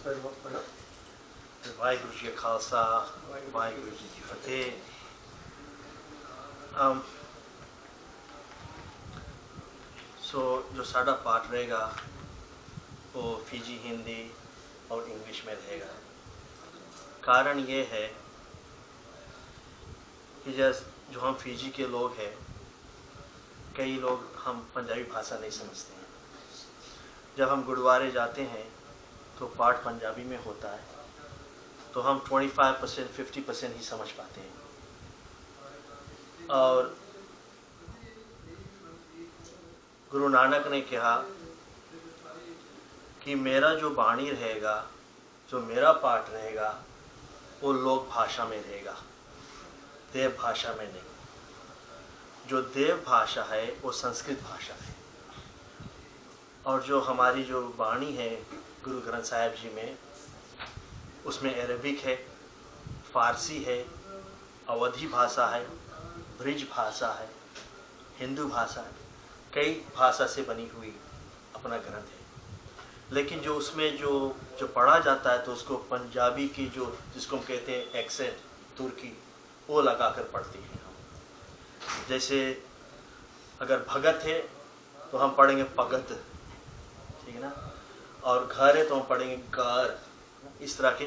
ਵਾਹਿਗੁਰੂ ਜੀ ਕਾ ਖਾਲਸਾ ਵਾਹਿਗੁਰੂ ਜੀ ਕੀ ਫਤਿਹ। जो साड़ा पाठ रहेगा वो फिजी, हिंदी और इंग्लिश में रहेगा। कारण ये है कि जो हम फिजी के लोग हैं, कई लोग हम पंजाबी भाषा नहीं समझते हैं। जब हम गुरुद्वारे जाते हैं तो पाठ पंजाबी में होता है, तो हम 25% 50% ही समझ पाते हैं। और गुरु नानक ने कहा कि मेरा जो बाणी रहेगा, जो मेरा पाठ रहेगा, वो लोक भाषा में रहेगा, देव भाषा में नहीं। जो देव भाषा है वो संस्कृत भाषा है, और जो हमारी जो बाणी है गुरु ग्रंथ साहिब जी में, उसमें अरबिक है, फारसी है, अवधी भाषा है, ब्रिज भाषा है, हिंदू भाषा है, कई भाषा से बनी हुई अपना ग्रंथ है। लेकिन जो उसमें जो पढ़ा जाता है तो उसको पंजाबी की जिसको हम कहते हैं एक्सेंट, तुर्की, वो लगाकर पढ़ते हैं हम। जैसे अगर भगत है तो हम पढ़ेंगे भगत, ठीक है ना, और घर है तो हम पढ़ेंगे घर। इस तरह के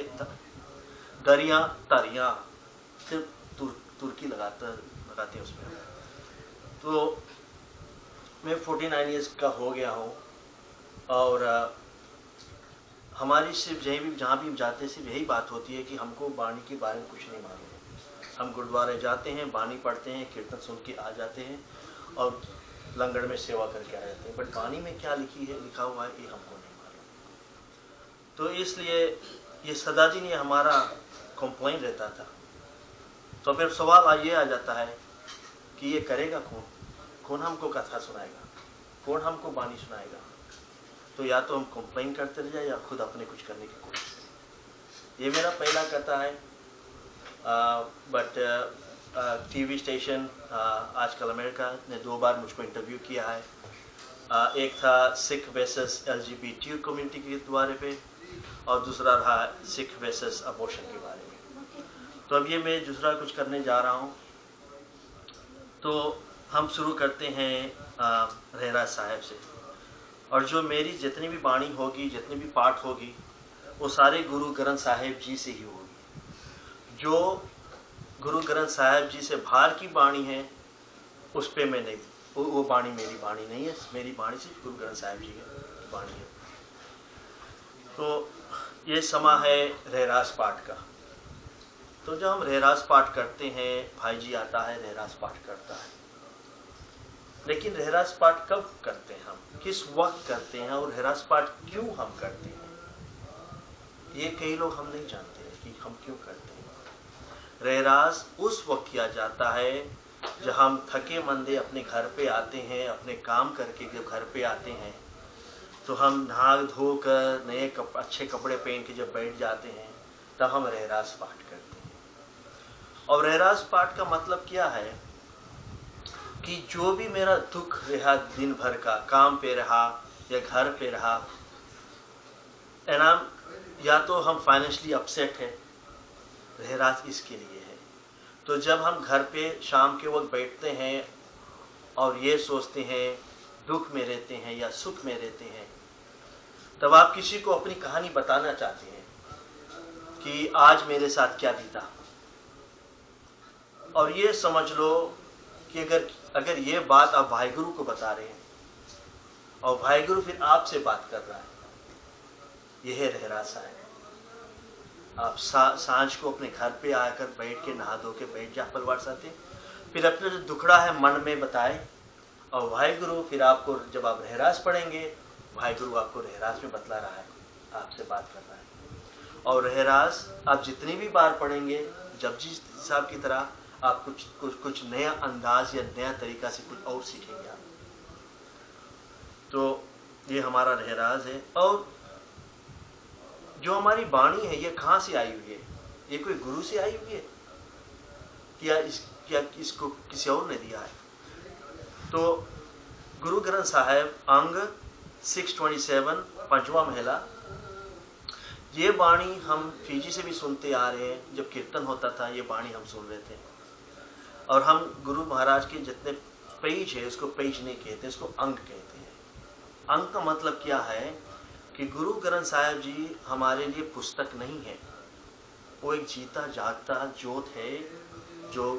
दरिया तरिया सिर्फ तुर्की लगाते हैं उसमें। तो मैं 49 ईयर्स का हो गया हूँ, और हमारी सिर्फ जहाँ भी जाते सिर्फ यही बात होती है कि हमको बाणी के बारे में कुछ नहीं मालूम है। हम गुरुद्वारे जाते हैं, बाणी पढ़ते हैं, कीर्तन सुन के आ जाते हैं और लंगड़ में सेवा करके आ जाते हैं, बट बाणी में क्या लिखा हुआ है ये हमको नहीं मालूम। तो इसलिए ये सदा जी ने हमारा कंप्लेंट रहता था। तो फिर सवाल ये आ जाता है कि ये करेगा कौन? कौन हमको कथा सुनाएगा? कौन हमको बाणी सुनाएगा? तो या तो हम कंप्लेन करते रह जाए या खुद अपने कुछ करने की कोशिश करें। ये मेरा पहला कथा है। बट टीवी स्टेशन आजकल अमेरिका ने 2 बार मुझको इंटरव्यू किया है। एक था सिख वर्सेस LGBT कम्युनिटी के बारे पे, और दूसरा रहा सिख वर्सेस अबॉर्शन के बारे में। तो अब ये मैं दूसरा कुछ करने जा रहा हूँ। तो हम शुरू करते हैं रहराज साहब से। और जो मेरी जितनी भी बाणी होगी, जितनी भी पाठ होगी, वो सारे गुरु ग्रंथ साहिब जी से ही होगी। जो गुरु ग्रंथ साहिब जी से बाहर की बाणी है उस पे मैं नहीं, वो बाणी मेरी बाणी नहीं है। मेरी बाणी सिर्फ गुरु ग्रंथ साहिब जी की बाणी है। तो ये समा है रहराज पाठ का। तो जब हम रहराज पाठ करते हैं, भाई जी आता है रहराज पाठ करता है, लेकिन रहराज पाठ कब करते हैं, हम किस वक्त करते हैं, और रहराज पाठ क्यों हम करते हैं, ये कई लोग हम नहीं जानते हैं कि हम क्यों करते हैं। रहराज उस वक्त किया जाता है जब हम थके मंदे अपने घर पे आते हैं, अपने काम करके जब घर पे आते हैं तो हम नहा धोकर नए अच्छे कपड़े पहन के जब बैठ जाते हैं, तब हम रहराज पाठ करते हैं। और रहराज पाठ का मतलब क्या है कि जो भी मेरा दुख रहा, दिन भर का काम पे रहा या घर पे रहा, या तो हम फाइनेंशियली अपसेट है, रहराज इसके लिए है। तो जब हम घर पे शाम के वक्त बैठते हैं और ये सोचते हैं, दुख में रहते हैं या सुख में रहते हैं, तब आप किसी को अपनी कहानी बताना चाहते हैं कि आज मेरे साथ क्या बीता। और ये समझ लो कि अगर ये बात आप वाहिगुरु को बता रहे हैं और वाहिगुरु फिर आपसे बात कर रहा है, यह है रहराज साहब। आप सांझ को अपने घर पे आकर बैठ के नहा धो के बैठ जा परिवार साथ, फिर अपने जो दुखड़ा है मन में बताए, और वाहिगुरु फिर आपको जब आप रहराज पढ़ेंगे, वाहिगुरु आपको रहराज में बतला रहा है, आपसे बात कर रहा है। और रहराज आप जितनी भी बार पढ़ेंगे, जपजी साहब की तरह आप कुछ नया अंदाज या नया तरीका से कुछ और सीखेंगे आप। तो ये हमारा रहराज है। और जो हमारी बाणी है ये कहाँ से आई हुई है? ये कोई गुरु से आई हुई है या इसको किसी और ने दिया है? तो गुरु ग्रंथ साहिब अंग 627 5वां महला, ये वाणी हम फीजी से भी सुनते आ रहे हैं, जब कीर्तन होता था ये वाणी हम सुन रहे थे। और हम गुरु महाराज के जितने पेज है उसको पेज नहीं कहते, इसको अंक कहते हैं। अंक का मतलब क्या है कि गुरु ग्रंथ साहिब जी हमारे लिए पुस्तक नहीं है, वो एक जीता जागता जोत है जो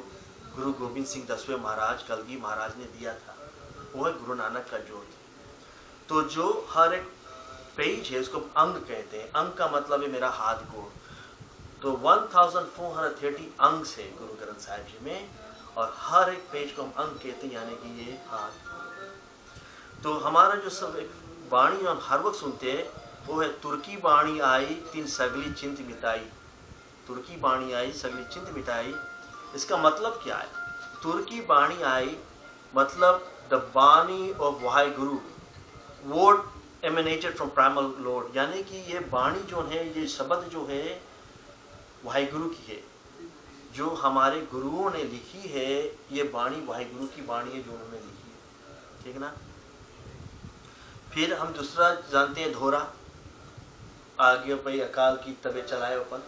गुरु गोविंद सिंह 10वें महाराज कलगी महाराज ने दिया था, वो है गुरु नानक का जोत। तो जो हर एक पेज है उसको अंग कहते हैं। अंग का मतलब है मेरा हाथ गोड़। तो 1430 अंग है गुरु ग्रंथ साहिब जी में, और हर एक पेज को हम अंग कहते हैं, यानी कि ये हाथ। तो हमारा जो सब एक वाणी हम हर वक्त सुनते हैं वो है तुर्की वाणी आई तीन सगली चिंत मिटाई। तुर्की वाणी आई सगली चिंत मिटाई, इसका मतलब क्या है? तुर्की वाणी आई मतलब the Vani of Wahe Guru, word emanated from primal Lord, यानी कि ये वाणी जो है, ये शब्द जो है वाहे गुरु की है, जो हमारे गुरुओं ने लिखी है। ये वाणी वाहे गुरु की वाणी है जो उन्होंने लिखी है, ठीक ना। फिर हम दूसरा जानते हैं धोरा, आज्ञा पई अकाल की तबे चलाए अपन।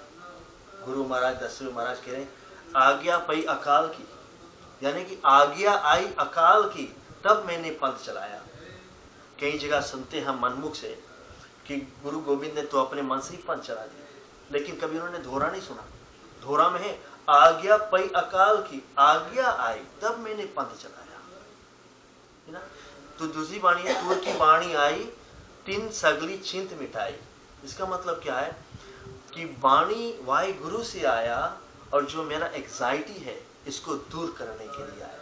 गुरु महाराज 10वें महाराज कह रहे हैं आज्ञा पई अकाल की, यानी कि आज्ञा आई अकाल की तब मैंने पंथ चलाया। कई जगह सुनते हैं हम मनमुख से कि गुरु गोविंद ने तो अपने मन से ही पंथ चला दिया, लेकिन कभी उन्होंने धोरा नहीं सुना। धोरा में है आज्ञा पई अकाल की, आज्ञा आई तब मैंने पंथ चलाया, है ना। तो दूसरी वाणी है तुर की वाणी आई तीन सगली चिंत मिटाई। इसका मतलब क्या है कि वाणी वाहे गुरु से आया और जो मेरा एंजाइटी है इसको दूर करने के लिए आया।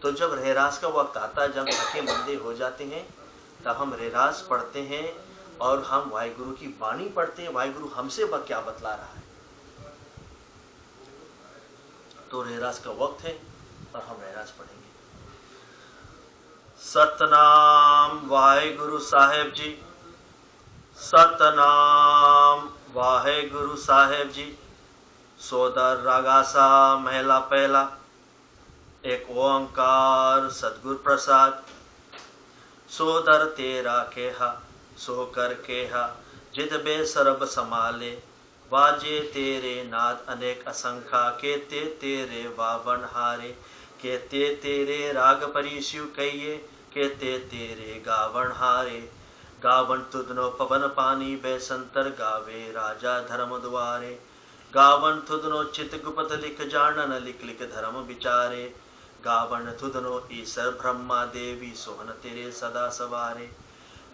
तो जब रहरास का वक्त आता है, जब थके मंदे हो जाते हैं, तब हम रहरास पढ़ते हैं और हम वाहिगुरु की वाणी पढ़ते हैं। वाहिगुरु हमसे क्या बतला रहा है। तो रहरास का वक्त है और हम रहरास पढ़ेंगे। सतनाम वाहिगुरु साहेब जी, सतनाम वाहिगुरु साहेब जी। सोदर रागासा महला पहला, एक ओंकार सतगुर प्रसाद। सोदर तेरा केहा सो कर केहा, जित बे सरब समाले। वाजे तेरे नाद अनेक असंख्या, केते तेरे वावन हारे। केते तेरे राग परिस्यु कहिए, केते तेरे गावन हारे। गावन तुदनो पवन पानी बैसंतर, गावे राजा धर्म द्वारे। गावन तुदनो चित गुपत लिख, जानन लिख लिख धर्म विचारे। गावन तुदनो ईसर ब्रह्मा देवी, सोहन तेरे सदा सवारे।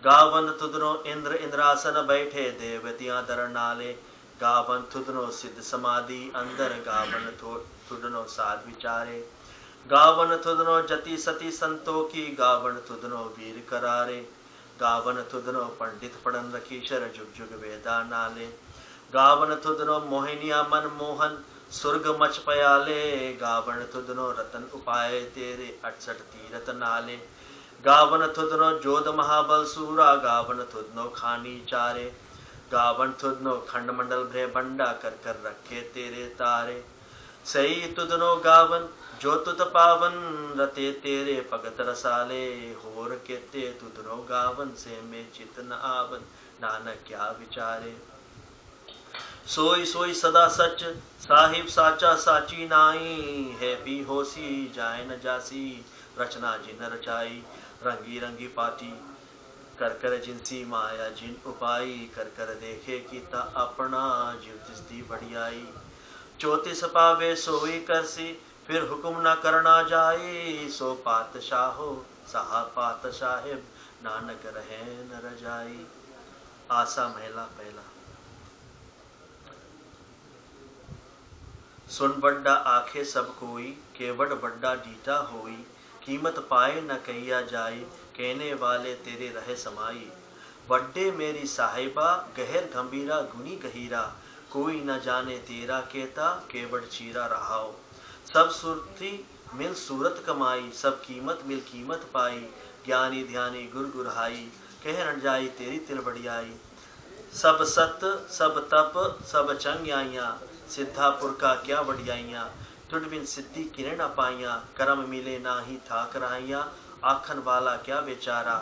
गावन तुदनो इंद्र इंद्रासन बैठे, देवतियां दर नाले। गावन तुदनो सिद्ध समाधि अंदर, गावन तुदनो साध विचारे। गावन तुदनो जति सती संतो की, गावन तुदनो वीर करारे। गावन तुदनो पंडित पढ़न रखीशर, जुग जुग वेदा नाले। गावन तुदनो मोहिनिया मन मोहन, सुर्ग मच पयाले। गावन तुदनो रतन उपाय तेरे, 68 तीरथ नाले। गावन तुदनो जोध महाबल सूरा, गावन तुदनो खानी चारे। गावन तुदनो खंड मंडल भ्रे बंडा, कर कर रखे तेरे तारे। सही तुदनो गावन जो तुद पावन, रते तेरे भगत रसाले। होर केते तुदनो गावन, से में चित न आवन, नानक क्या विचारे। सोई सोई सदा सच, साहिब साचा साची नाई। है भी होसी जाए न जासी, रचना जिन रचाई। रंगी रंगी पाटी कर कर जिनसी माया जिन उपाई। कर कर देखे कि ता अपना, जीव तिसदी बढ़ियाई। 34 पावे सोई करसी, फिर हुक्म न करना जाए। सो पातशाहो सहा पात साहेब, नानक रहे न रजाई। आसा महला पहला। सुन बड्डा आखे सब कोई, केवट बड्डा डीटा होई। कीमत पाए न कहिया जाई, कहने वाले तेरे रहे समाई। बड्डे मेरी साहिबा, गहर गंभीरा गुनी गहीरा। कोई न जाने तेरा केता, केवट चीरा रहाओ। सब सुरती मिल सूरत कमाई, सब कीमत मिल कीमत पाई। ज्ञानी ध्यानी गुर गुरहाई, कह न जाई तेरी तिल बढ़ियाई। सब सत सब तप सब चंग्याइयां, सिद्धापुर का क्या बढ़ियाइयां। तुड़ बिन सिद्धि किरण न पाइयां, कर्म मिले ना ही ठाक रहाइयां। आखन वाला क्या बेचारा,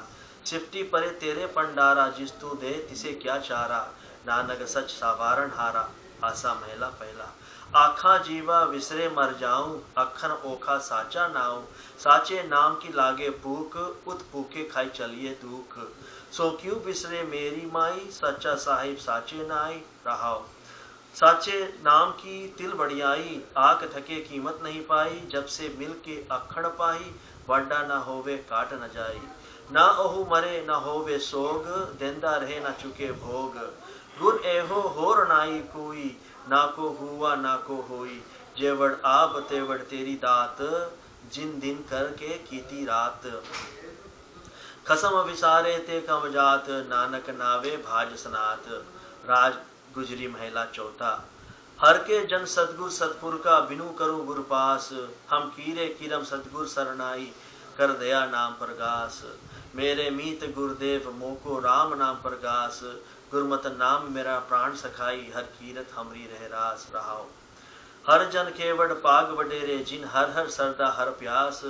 चिपटी परे तेरे पंडारा। जिस तू दे तिसे क्या चारा, नानक सच सावारण हारा। आसा महिला पहला। आखा जीवा विसरे मर जाऊं, अखन ओखा साचा नाऊ। साचे नाम की लागे भूख, उत भूखे खाई चलिए दुख। सो क्यों बिसरे मेरी माई, सच्चा साहिब साचे नाई रहाओ। साचे नाम की तिल बढ़ियाई, आक थके कीमत नहीं पाई। जब से मिल के अखण पाई, वाडा न होवे काट न जाई। ना ओहु मरे न होवे सोग, देंदा रहे न चुके भोग। गुर एहो होर नाई कोई, ना को हुआ ना को होई। जेवड़ आप तेवड़ तेरी दात, जिन दिन करके कीती रात। खसम विसारे ते कम जात, नानक नावे भाज सनात। राज गुजरी महिला चौथा। हर के जन सतगुर सतपुर का, बिनु करूं गुर पास। हम कीरे किरम सतगुर सरनाई, कर दया नाम प्रगास। मेरे मीत गुरुदेव मोको राम नाम प्रगास। गुरमत नाम मेरा प्राण सखाई, हर कीरत हमरी रह रास रहाओ। हर जन केवड़ पाग वडेरे, जिन हर हर सरदा हर प्यास।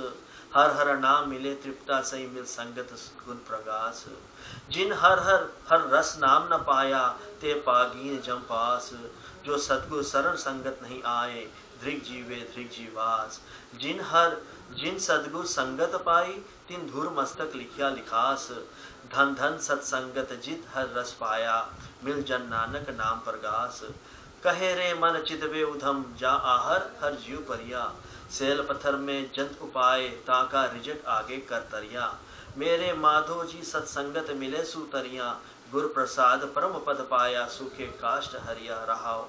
हर हर नाम मिले तृप्ता, सही मिल संगत गुण प्रगास। जिन हर हर हर रस नाम न पाया, ते पागीन जम पास। जो सतगुर शरण संगत नहीं आए, धृग जीवे धृग जीवास। जिन सतगुर संगत पाई, तिन धुर मस्तक लिखिया लिखास। धन धन सत्संगत जित हर रस पाया, मिल जन नानक नाम प्रगास। कहे रे मन चितवे उधम, जा आहर हर जीव परिया। सेल पत्थर में जंत उपाय, ताका रिजक आगे कर तरिया। मेरे माधो जी सत्संगत मिले सुतरिया, गुर प्रसाद परम पद पाया। सुखे काष्ट हरिया रहाओ।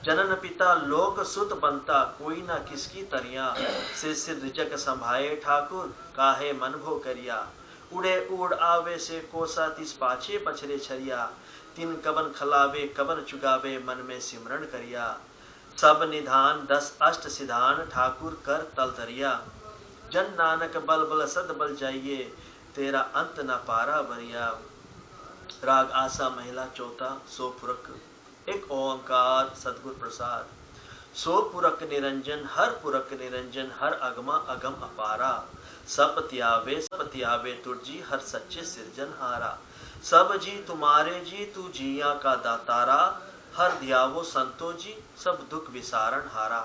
जनन पिता लोक सुत बनता, कोई ना किसकी तरिया। सिर रिजक संभाए ठाकुर, काहे मन भो करिया। उड़े उड़ आवे से कोसा, तिस पाछे पछरे छरिया। तिन कबन खलावे कबन चुगावे, मन में सिमरण करिया। सब निधान 10 अष्ट सिधान, ठाकुर कर तल धरिया। जन नानक बल बल सद बल जाइए, तेरा अंत न पारा बरिया। राग आसा महिला चौथा। सो पुरख। एक ओंकार सतगुर प्रसाद। सो पुरख निरंजन, हर पुरख निरंजन। हर अगमा अगम अपारा। सब त्यावे तुरजी, हर सच्चे सिरजनहारा। सब जी तुम्हारे जी, तू जिया का दातारा। हर ध्यावो संतो जी, सब दुख विसारण हारा।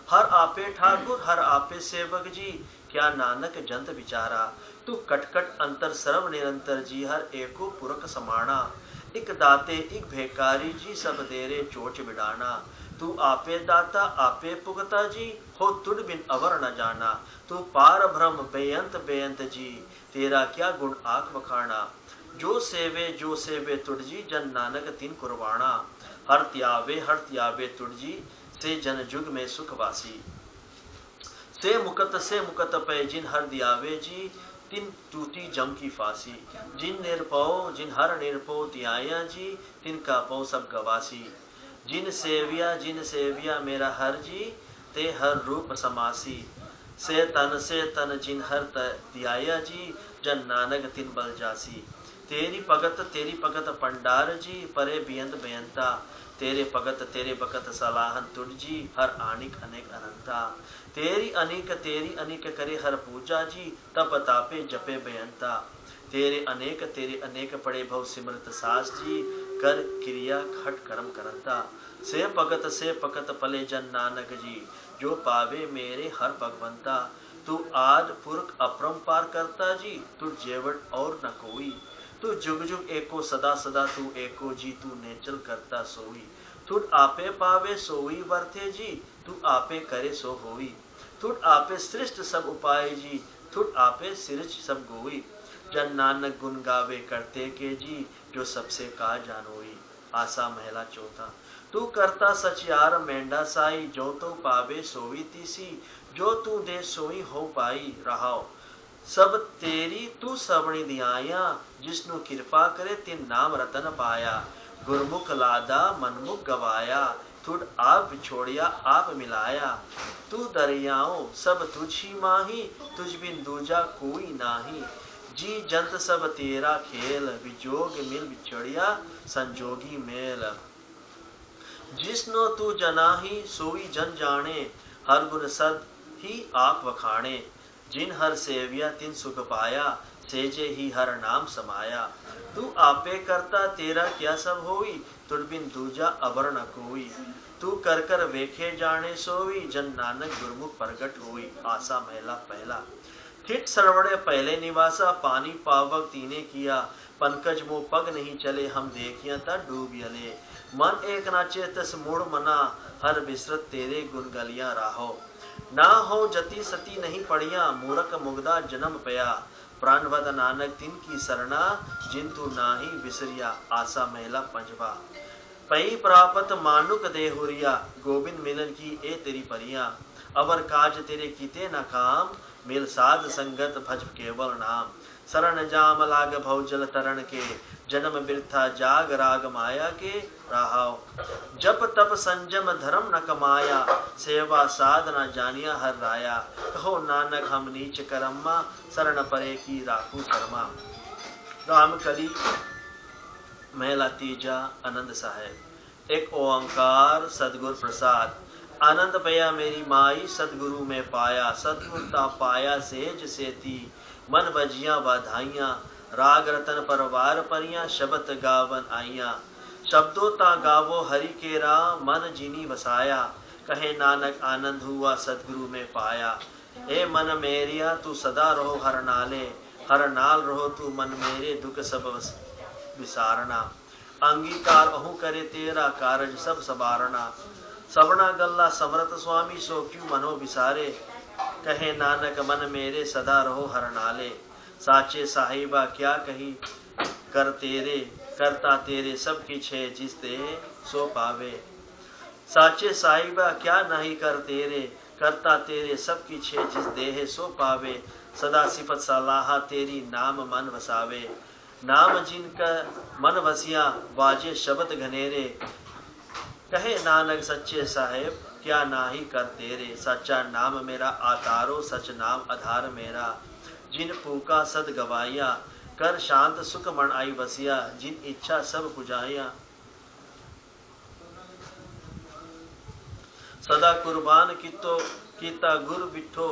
हर आपे ठाकुर हर आपे सेवक जी, क्या नानक जंत विचारा। तू कटकट अंतर सर्व निरंतर जी, हर एको पुरख समाना। इक दाते इक भेकारी जी, सब तेरे चोच बिडाना। तू आपे दाता आपे पुगता जी, हो तुड बिन अवर न जाना। तू पार ब्रह्म बेअंत जी, तेरा क्या गुण आख बखाना। जो सेवे तुड जी, जन नानक तिन कुर्बाना। हर त्यावे तुड जी, से जन जुग में सुखवासी। से मुकत पे, जिन हर दियावे जी, तिन टूटी जम की फांसी। जिन हर निरपो त्याया जी, तिन का पौ सब गवासी। जिन सेविया मेरा हर जी, ते हर रूप समासी। से तन जिन हर दियाया जी, जन नानक तिन बल जासी। तेरी भगत पंडार जी, परे बेअंता। तेरे भगत सलाहन तुड जी, हर आनिक अनेक अनंता। तेरी अनेक करे हर पूजा जी, तप तापे जपे बेअंता। तेरे अनेक पड़े भव सिमरत सास जी, कर क्रिया खट कर्म करंता। से पकत पले जन नानक जी, जो पावे मेरे हर भगवंता। तू आद पुरख अपरंपार करता जी, तू जेवट और न कोई। तू जुग जुग एको सदा सदा, तू एको जी, तू नेचल करता सोई। तू आपे पावे सोई वर्थे जी, तू आपे करे सो होई। तू आपे सृष्ट सब उपाय जी, तू आपे सिरज सब गोई। जन नानक गुण गावे करते के जी, जो सबसे का जानोई। आसा महिला चौथा। तू करता सचियार मेंढा साई, जो तो पावे सोई तीसी। जो तू दे सोई हो पाई रहाओ। सब तेरी तू सबनी दियाया, जिसनु कृपा करे तिन नाम रतन पाया। गुरमुख लादा मनमुख गवाया, तुड आप बिछोड़िया आप मिलाया। तू दरियाओं सब तुझी माही, तुझ बिन दूजा कोई नाही। जी जंत सब तेरा खेल, विजोग मिल बिछड़िया संजोगी मेल। जिसनो तू जनाही सोई जन जाने, हर गुण सद ही आप वखाणे। जिन हर सेविया तिन सुख पाया, सेजे ही हर नाम समाया। तू आपे करता तेरा क्या सब होई, तुड़ बिन दूजा अबर न कोई। तू कर कर वेखे जाने सोई, जन नानक गुरमुख प्रगट होई। आसा महला पहला। ठिठ सरवड़े पहले निवासा, पानी पावक तीने किया। पंकज मो पग नहीं चले, हम देखिया ता डूब यले। मन एक नाचे तस मूड मना, हर बिसरत तेरे गुण गलिया राहो। ना हो जति सती नहीं पड़िया, मूरख मुगदा जन्म पया। प्राणवद नानक तिन की सरना, जिंतु नाही बिसरिया। आसा महला पंजवा। पई प्रापत मानुक देहुरिया, गोविंद मिलन की ए तेरी परिया। अबर काज तेरे कीते न काम, मिल साध संगत भज केवल नाम। शरण जाम लाग भव जल तरण के, जन्म बिरथा जाग राग माया के राहाव। जप तप संजम धर्म न कमाया, सेवा साधना जानिया हर राया। कहो नानक हम नीच करम्मा, शरण परे की राखू शर्मा। रामकली महला तीजा। आनंद साहेब। एक ओंकार सदगुर प्रसाद। आनंद पया मेरी माई, सदगुरु में पाया। सतगुर ता पाया सेज सेती, मन बजिया बधाइया। राग रतन परवार परिया, शबत गावन आइया। शब्दों ता गावो हरि के राम, मन जिनी बसाया। कहे नानक आनंद हुआ सदगुरु में पाया। ए मन मेरिया तू सदा रहो हर नाले, हर नाल रहो तू मन मेरे, दुख सब विसारना। अंगीकार अहू करे तेरा, कारज सब सवारना। सबना गल्ला समरत स्वामी, सो क्यों मनो विसारे। कहे नानक मन मेरे सदा रहो हर नाले। साचे साहिबा क्या कही कर तेरे, करता तेरे सब की छे जिस दे सो पावे। साचे साहिबा क्या नहीं कर तेरे, करता तेरे सब की छे जिस देह सो पावे। सदा सिफत सलाह तेरी, नाम मन वसावे। नाम जिनका मन वसिया, बाजे शब्द घनेरे। कहे नानक सच्चे साहेब क्या नाही कर तेरे। सच्चा नाम मेरा आतारो, सच नाम आधार मेरा। जिन पूका सद गवाया, कर शांत सुख मन आई बसिया। जिन इच्छा सब पुजाया, सदा कुर्बान कितो कीता गुर बिठो।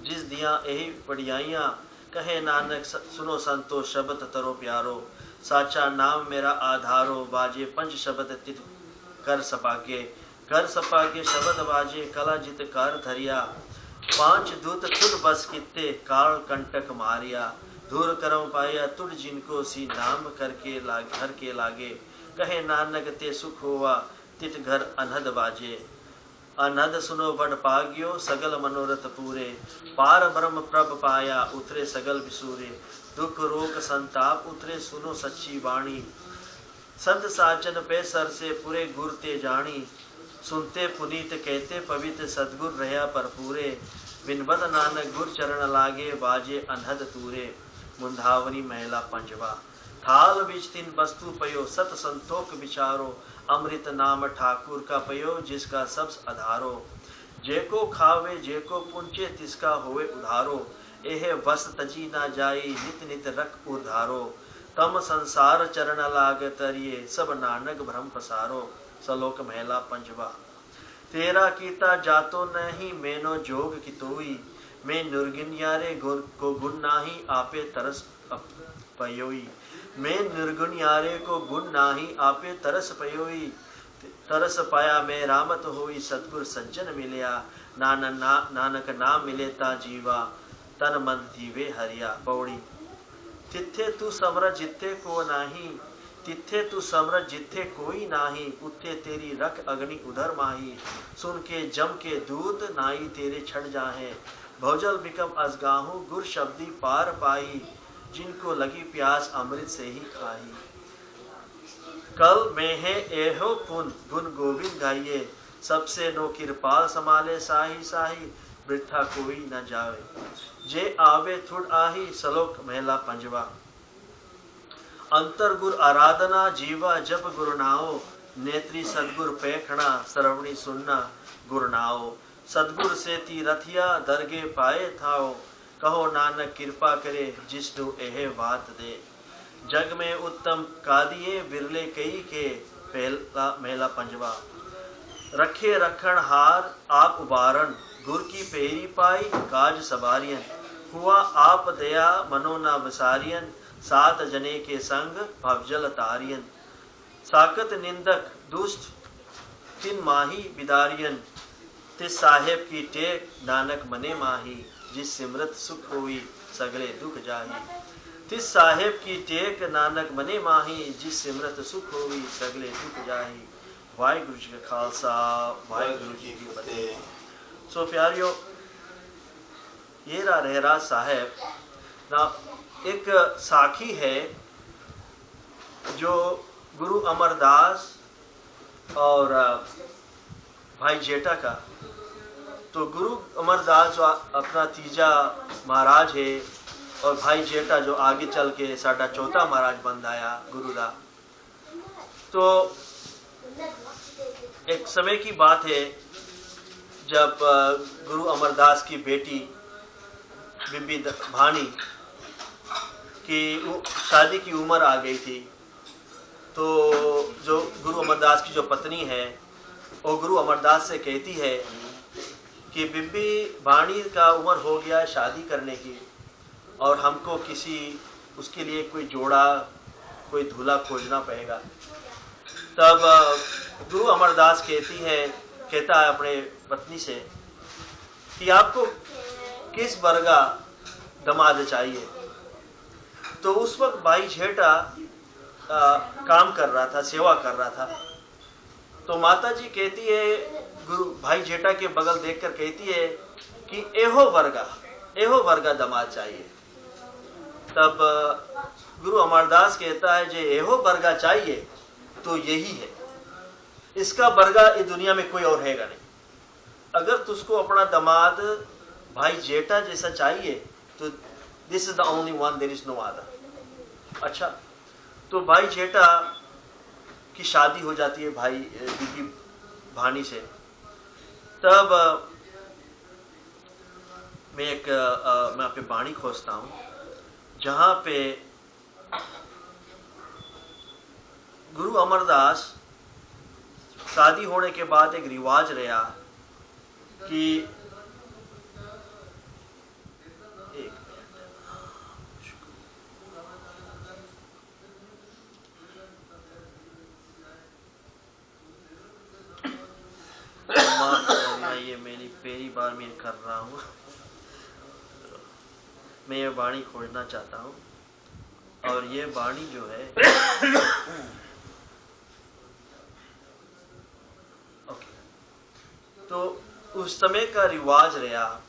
जिस दिया यही पढ़ियाइया, कहे नानक सुनो संतो शब्द तरो प्यारो। साचा नाम मेरा आधारो, बाजे पंच शब्द तित कर सपागे। कर सपागे शब्द बाजे, कला जित कार धरिया। पांच दूत तुड बस किते, काल कंटक मारिया। दूर करम पाया तुड जिनको, सी नाम करके लागे हर के लागे। कहे नानक ते सुख हुआ, तित घर अनहद बाजे। अनहद सुनो बड़ पाग्यो, सगल मनोरथ पूरे। पार ब्रह्म प्रभ पाया, उतरे सगल विसूरे। दुख रोग संताप उतरे, सुनो सच्ची वाणी। संत साचन पे सर से पुरे गुर ते जानी। सुनते पुनीत कहते पवित्र, सदगुर रहा पर पूरे। बिनबद नानक गुर चरण लागे, बाजे अनहद तूरे। मुंधावनी महला पंजवा। थाल बीच तीन वस्तु पयो, सत संतोख विचारो। अमृत नाम ठाकुर का पयो, जिसका सब आधारो। जेको खावे जेको पुंचे, तिसका होवे उधारो। एह वस तजी ना जाई, नित नित रख उधारो। तम संसार चरण लाग तरिए, सब नानक भ्रम पसारो। सलोक महला पंजवा। तेरा कीता जातो नहीं, मैनो जोग कितोई। मैं निर्गुण यारे को गुण नाही, आपे तरस पयोई। मैं निर्गुण यारे को गुण नाही, आपे तरस पयोई। तरस पाया मैं रामत होई, सतगुर सज्जन मिलया। नानक नाम मिले ता जीवा, तन मन दीवे हरिया। पौड़ी। तिथे तू समर जिथे को नाही, तिथे तू समर जिथे कोई नाही। उथे तेरी रख अग्नि उधर माही, सुन के जम के दूत नाई तेरे छड़ जाहे। भौजल बिकम अजगाहू, गुर शब्दी पार पाई। जिनको लगी प्यास अमृत से ही खाई। कल में है एहो पुन, गुण गोविंद गाइए। सबसे नो कृपाल समाले, साही साही वृथा कोई न जावे। जे आवे थुड़ आही। सलोक महला पंजवा। अंतर गुर आराधना, जीवा जप गुरु नाओ। नेत्री सदगुर पैखणा, श्रवणी सुनना गुरु नाओ। सदगुर से ती रथिया, दरगे पाए थाओ। कहो नानक कृपा करे, जिसनु एह बात दे। जग में उत्तम कादिये, बिरले कई के पहला महला पंजवा। रखे रखण हार आप उबारन, गुर की पेरी पाई काज सवारियन। हुआ आप दया मनो न विसारियन, सात जने के संग भवजल तारियन। साकत निंदक दुष्ट तिन माही बिदारियन, तिस साहेब की टेक नानक मने माही, जिस सिमरत सुख होई सगले दुख जाही। तिस साहेब की टेक नानक मने माही, जिस सिमरत सुख होई सगले दुख जाही। वाहिगुरु जी का खालसा, वाहिगुरु जी की फतेह। सो प्यारियो, ये रहराज साहब ना एक साखी है जो गुरु अमरदास और भाई जेठा का। तो गुरु अमरदास जो अपना तीजा महाराज है और भाई जेठा जो आगे चल के साडा चौथा महाराज बन आया गुरु दा। तो एक समय की बात है जब गुरु अमरदास की बेटी बीबी भानी की शादी की उम्र आ गई थी। तो जो गुरु अमरदास की जो पत्नी है वो गुरु अमरदास से कहती है कि बीबी भानी का उम्र हो गया है शादी करने की और हमको किसी उसके लिए कोई जोड़ा कोई दूल्हा खोजना पड़ेगा। तब गुरु अमरदास कहता है अपने पत्नी से कि आपको किस वर्गा दमाद चाहिए। तो उस वक्त भाई जेठा काम कर रहा था, सेवा कर रहा था। तो माता जी कहती है, गुरु भाई जेठा के बगल देखकर कहती है कि एहो वर्गा दमाद चाहिए। तब गुरु अमरदास कहता है जे एहो वर्गा चाहिए तो यही है, इसका वर्गा इस दुनिया में कोई और हैगा नहीं। अगर तुझको अपना दमाद भाई जेठा जैसा चाहिए तो this is the only one, there is no other. अच्छा, तो भाई जेठा की शादी हो जाती है भाई बीबी भानी से। तब मैं यहाँ पे बाणी खोजता हूँ जहाँ पे गुरु अमरदास शादी होने के बाद एक रिवाज रहा कि ये मेरी पहली बार मैं कर रहा हूँ। मैं ये वाणी खोजना चाहता हूँ और ये वाणी जो है ओके। तो उस समय का रिवाज रहा,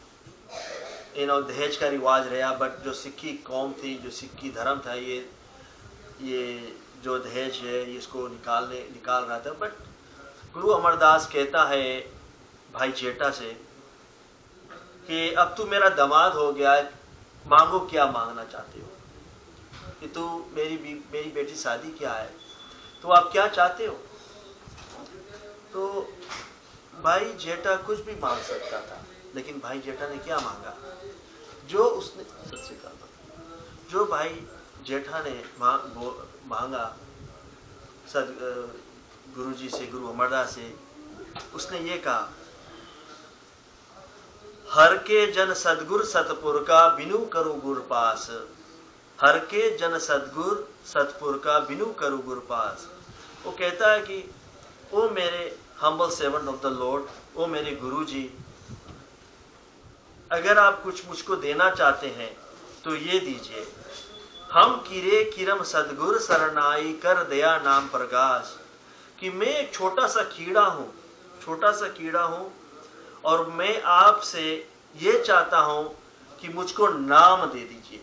दहेज का रिवाज रहा। बट जो सिक्खी कौम थी, जो सिक्खी धर्म था, ये जो दहेज है इसको निकाल रहा था। बट गुरु अमरदास कहता है भाई जेठा से कि अब तू मेरा दामाद हो गया है, मांगो क्या मांगना चाहते हो, कि तू मेरी बेटी शादी क्या है, तो आप क्या चाहते हो। तो भाई जेठा कुछ भी मांग सकता था, लेकिन भाई जेठा ने क्या मांगा, जो भाई जेठा ने मांगा गुरुजी से, गुरु अमरदास से, उसने ये कहा, हर के जन सदगुर सतपुर का बिनु करु गुर पास। हर के जन सदगुर सतपुर का बिनु करु गुर पास। वो कहता है कि ओ मेरे humble servant of the lord, ओ मेरे गुरुजी, अगर आप कुछ मुझको देना चाहते हैं तो ये दीजिए। हम किरे किरम सदगुर सरनाई कर दया नाम प्रकाश। कि मैं एक छोटा सा कीड़ा हूं और मैं आपसे ये चाहता हूं कि मुझको नाम दे दीजिए।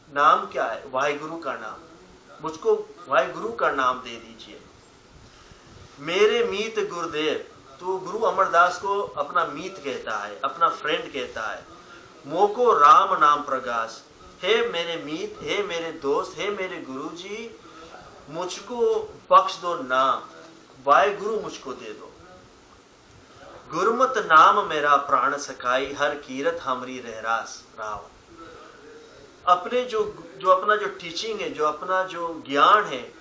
नाम क्या है? वाहिगुरु का नाम। मुझको वाहिगुरु का नाम दे दीजिए। मेरे मीत गुरुदेव, तो गुरु अमरदास को अपना मीत कहता है, अपना फ्रेंड कहता है। मोको राम नाम प्रकाश, हे मेरे मीत, हे मेरे दोस्त, हे मेरे गुरुजी, मुझको बख्श दो नाम, वाहिगुरु मुझको दे दो। गुरमत नाम मेरा प्राण सखाई, हर कीरत हमरी रहरास राव। अपने जो अपना जो टीचिंग है, जो अपना जो ज्ञान है,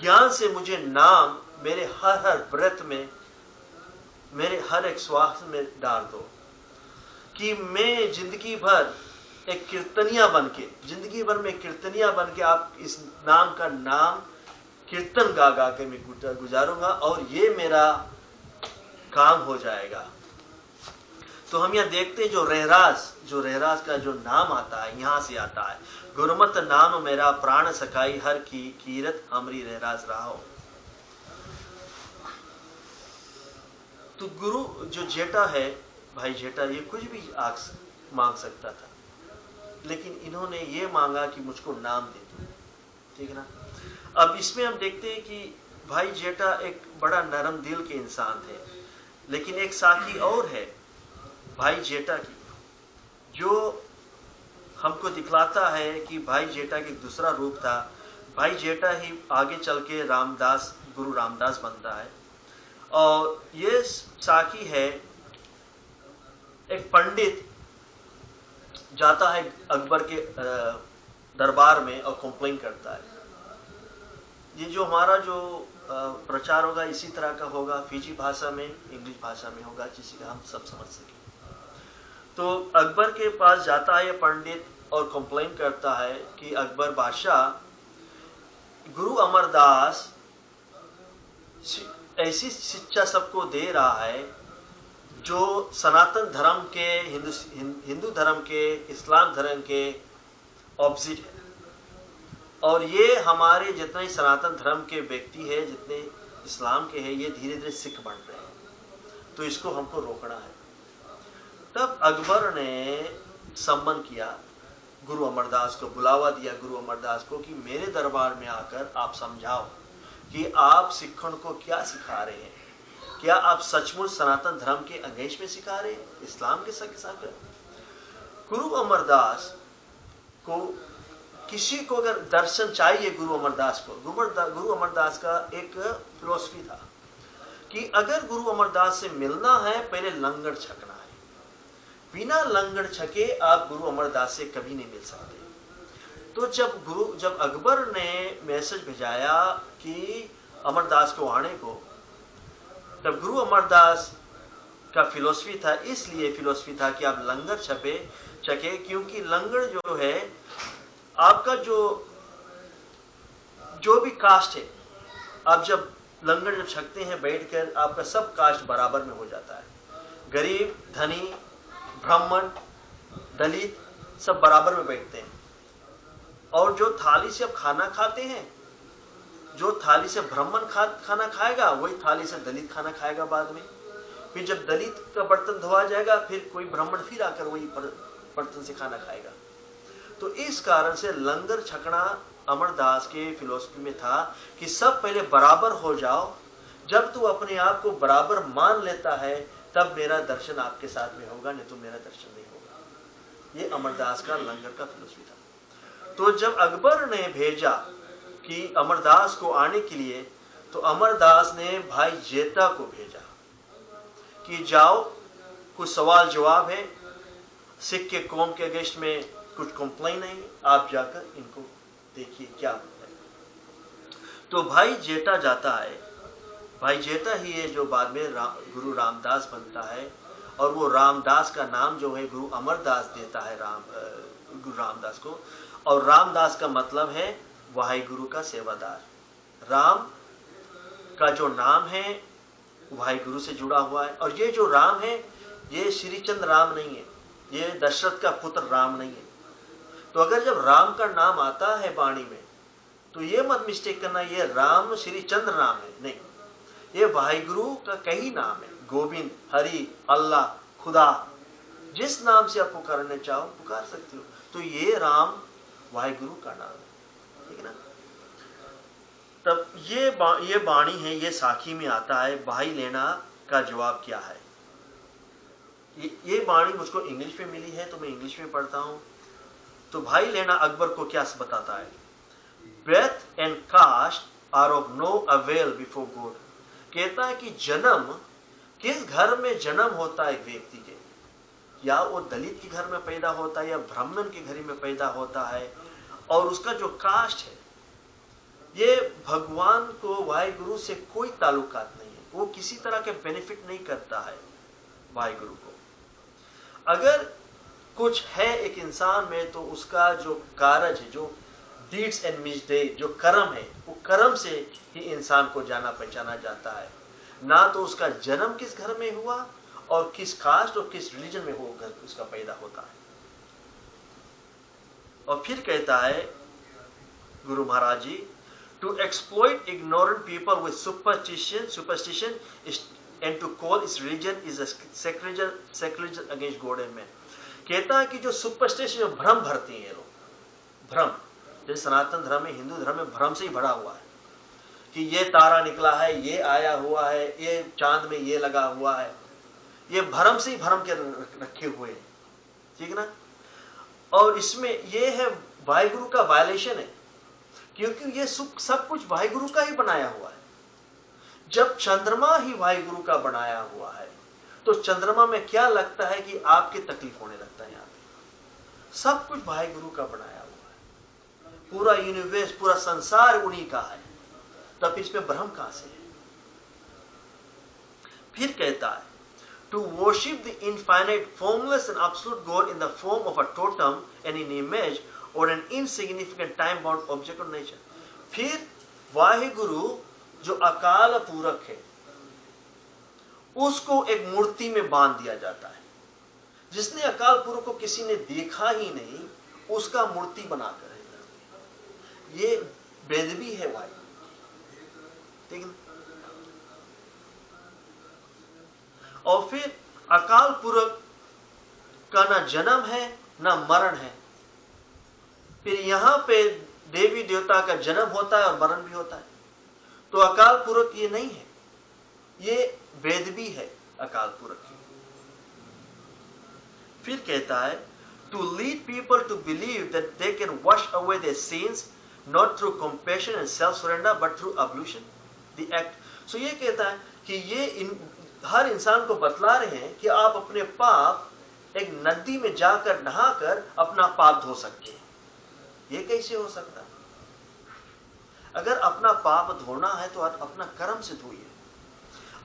ज्ञान से मुझे नाम मेरे हर ब्रेथ में, मेरे हर एक श्वास में डाल दो। कि मैं जिंदगी भर एक कीर्तनिया बन के, जिंदगी भर में कीर्तनिया बन के आप इस नाम का नाम कीर्तन गा गा के मैं गुजारूंगा और ये मेरा काम हो जाएगा। तो हम यहाँ देखते हैं जो रहराज का जो नाम आता है यहाँ से आता है, गुरमत नाम मेरा प्राण सखाई हर की कीरत हमरी रहराज राहो। तो गुरु जो जेठा है, भाई जेठा, ये कुछ भी मांग सकता था, लेकिन इन्होंने ये मांगा कि मुझको नाम दे दो, ठीक है ना। अब इसमें हम देखते हैं कि भाई जेठा एक बड़ा नरम दिल के इंसान थे, लेकिन एक साखी और है भाई जेठा की, जो हमको दिखलाता है कि भाई जेठा का एक दूसरा रूप था। भाई जेठा ही आगे चल के रामदास, गुरु रामदास बनता है। और ये साखी है, एक पंडित जाता है अकबर के दरबार में और कंप्लेन करता है। ये जो हमारा जो प्रचार होगा इसी तरह का होगा, फिजी भाषा में, इंग्लिश भाषा में होगा, जिससे हम सब समझ सके। तो अकबर के पास जाता है पंडित और कंप्लेन करता है कि अकबर बादशाह, गुरु अमरदास ऐसी शिक्षा सबको दे रहा है जो सनातन धर्म के, हिंदू धर्म के, इस्लाम धर्म के ऑपोजिट है। और ये हमारे जितने सनातन धर्म के व्यक्ति है, जितने इस्लाम के हैं, ये धीरे धीरे सिख बन रहे हैं, तो इसको हमको रोकना है। तब अकबर ने सम्मन किया, गुरु अमरदास को बुलावा दिया, गुरु अमरदास को, कि मेरे दरबार में आकर आप समझाओ कि आप सिखों को क्या सिखा रहे हैं, क्या आप सचमुच सनातन धर्म के अगेंस्ट में सिखा रहे हैं, इस्लाम के साथ। गुरु अमरदास को, किसी को अगर दर्शन चाहिए गुरु अमरदास को, गुरु अमरदास का एक फिलॉसफी था कि अगर गुरु अमरदास से मिलना है पहले लंगर छकना है, बिना लंगर छके आप गुरु अमरदास से कभी नहीं मिल सकते। तो जब अकबर ने मैसेज भेजाया कि अमरदास को आने को, तब गुरु अमरदास का फिलॉसफी था, इसलिए फिलॉसफी था कि आप लंगर छके, क्योंकि लंगर जो है आपका जो भी कास्ट है, आप जब लंगर जब छकते हैं बैठकर, आपका सब कास्ट बराबर में हो जाता है। गरीब, धनी, ब्राह्मण, दलित सब बराबर में बैठते हैं। और जो थाली से आप खाना खाते हैं, जो थाली से ब्राह्मण खाना खाएगा, वही थाली से दलित खाना खाएगा बाद में। फिर जब दलित का बर्तन धोआ जाएगा, फिर कोई ब्राह्मण फिर आकर वही बर्तन से खाना खाएगा। तो इस कारण से लंगर छकना अमरदास के फिलॉसफी में था कि सब पहले बराबर हो जाओ, जब तू अपने आप को बराबर मान लेता है तब मेरा दर्शन आपके साथ में होगा, नहीं तो मेरा दर्शन नहीं होगा। ये अमरदास का लंगर का फिलॉसफी था। तो जब अकबर ने भेजा कि अमरदास को आने के लिए, तो अमरदास ने भाई जेठा को भेजा कि जाओ, कुछ सवाल जवाब है, सिख के कौम के अगेंस्ट में कुछ कंप्लेन नहीं, आप जाकर इनको देखिए क्या होता है। तो भाई जेठा जाता है, भाई जेठा ही है जो बाद में गुरु रामदास बनता है। और वो रामदास का नाम जो है गुरु अमरदास देता है गुरु रामदास को। और रामदास का मतलब है वाहिगुरु का सेवादार। राम का जो नाम है वाहिगुरु से जुड़ा हुआ है। और ये जो राम है, ये श्रीचंद्र राम नहीं है, ये दशरथ का पुत्र राम नहीं है। तो अगर जब राम का नाम आता है वाणी में, तो ये मत मिस्टेक करना ये राम श्रीचंद्र नाम है, नहीं, ये वाहिगुरु का कई नाम है। गोविंद, हरि, अल्लाह, खुदा, जिस नाम से आप पुकारने चाहो पुकार सकते हो। तो ये राम वाहिगुरु का नाम है, ठीक है ना। तब ये वाणी है, ये साखी में आता है भाई लेना का जवाब क्या है। ये वाणी मुझको इंग्लिश में मिली है, तो मैं इंग्लिश में पढ़ता हूं। तो भाई लेना अकबर को क्या बताता है, birth and caste are of no avail before God. कहता है कि जन्म, किस घर में जन्म होता है व्यक्ति के, या वो दलित के घर में पैदा होता है या ब्राह्मण के घर में पैदा होता है, और उसका जो कास्ट है, ये भगवान को वाहिगुरु से कोई ताल्लुकात नहीं है, वो किसी तरह के बेनिफिट नहीं करता है वाहिगुरु को। अगर कुछ है एक इंसान में तो उसका जो कारज है, जो डीड्स एंड मिसडेड, जो कर्म है, वो कर्म से ही इंसान को जाना पहचाना जाता है, ना तो उसका जन्म किस घर में हुआ और किस कास्ट और किस रिलीजन में वो घर उसका पैदा होता है। और फिर कहता है गुरु महाराज जी, to exploit ignorant people with superstition and to call its religion is a sacrilegious against God and man। कहता है कि जो सुपरस्टिशन, जो भ्रम भरते हैं ये लोग, भ्रम, जैसे सनातन धर्म में, हिंदू धर्म में भ्रम से ही भरा हुआ है कि ये तारा निकला है, ये आया हुआ है, ये चांद में ये लगा हुआ है, ये भ्रम से ही भ्रम के रखे हुए हैं, ठीक ना। और इसमें ये है वाहिगुरु का वायलेशन है, क्योंकि ये सब कुछ वाहिगुरु का ही बनाया हुआ है। जब चंद्रमा ही वाहिगुरु का बनाया हुआ है तो चंद्रमा में क्या लगता है कि आपकी तकलीफ होने लगता है। यहाँ पे सब कुछ वाहिगुरु का बनाया हुआ है, पूरा यूनिवर्स, पूरा संसार उन्हीं का है, तब इसमें भ्रम कहां से है। फिर कहता है to worship the infinite formless and absolute God in the form of a totem and in image और an insignificant time bound object of nature. फिर वाहिगुरु जो अकाल पूरक है उसको एक मूर्ति में बांध दिया जाता है। जिसने अकाल पुरुष को किसी ने देखा ही नहीं उसका मूर्ति बनाकर है, ये बेदबी है भाई, ठीक है। और फिर अकाल पुरख का ना जन्म है ना मरण है। फिर यहां पे देवी देवता का जन्म होता है और मरण भी होता है, तो अकाल पुरख ये नहीं है, ये बेदबी है अकाल पुरख की। फिर कहता है to lead people to believe that they can wash away their sins not through compassion and self surrender but through ablution the act. So ये कहता है कि ये हर इंसान को बतला रहे हैं कि आप अपने पाप एक नदी में जाकर नहाकर अपना पाप धो सकते हैं। ये कैसे हो सकता है? अगर अपना पाप धोना है तो अपना कर्म से धोइए,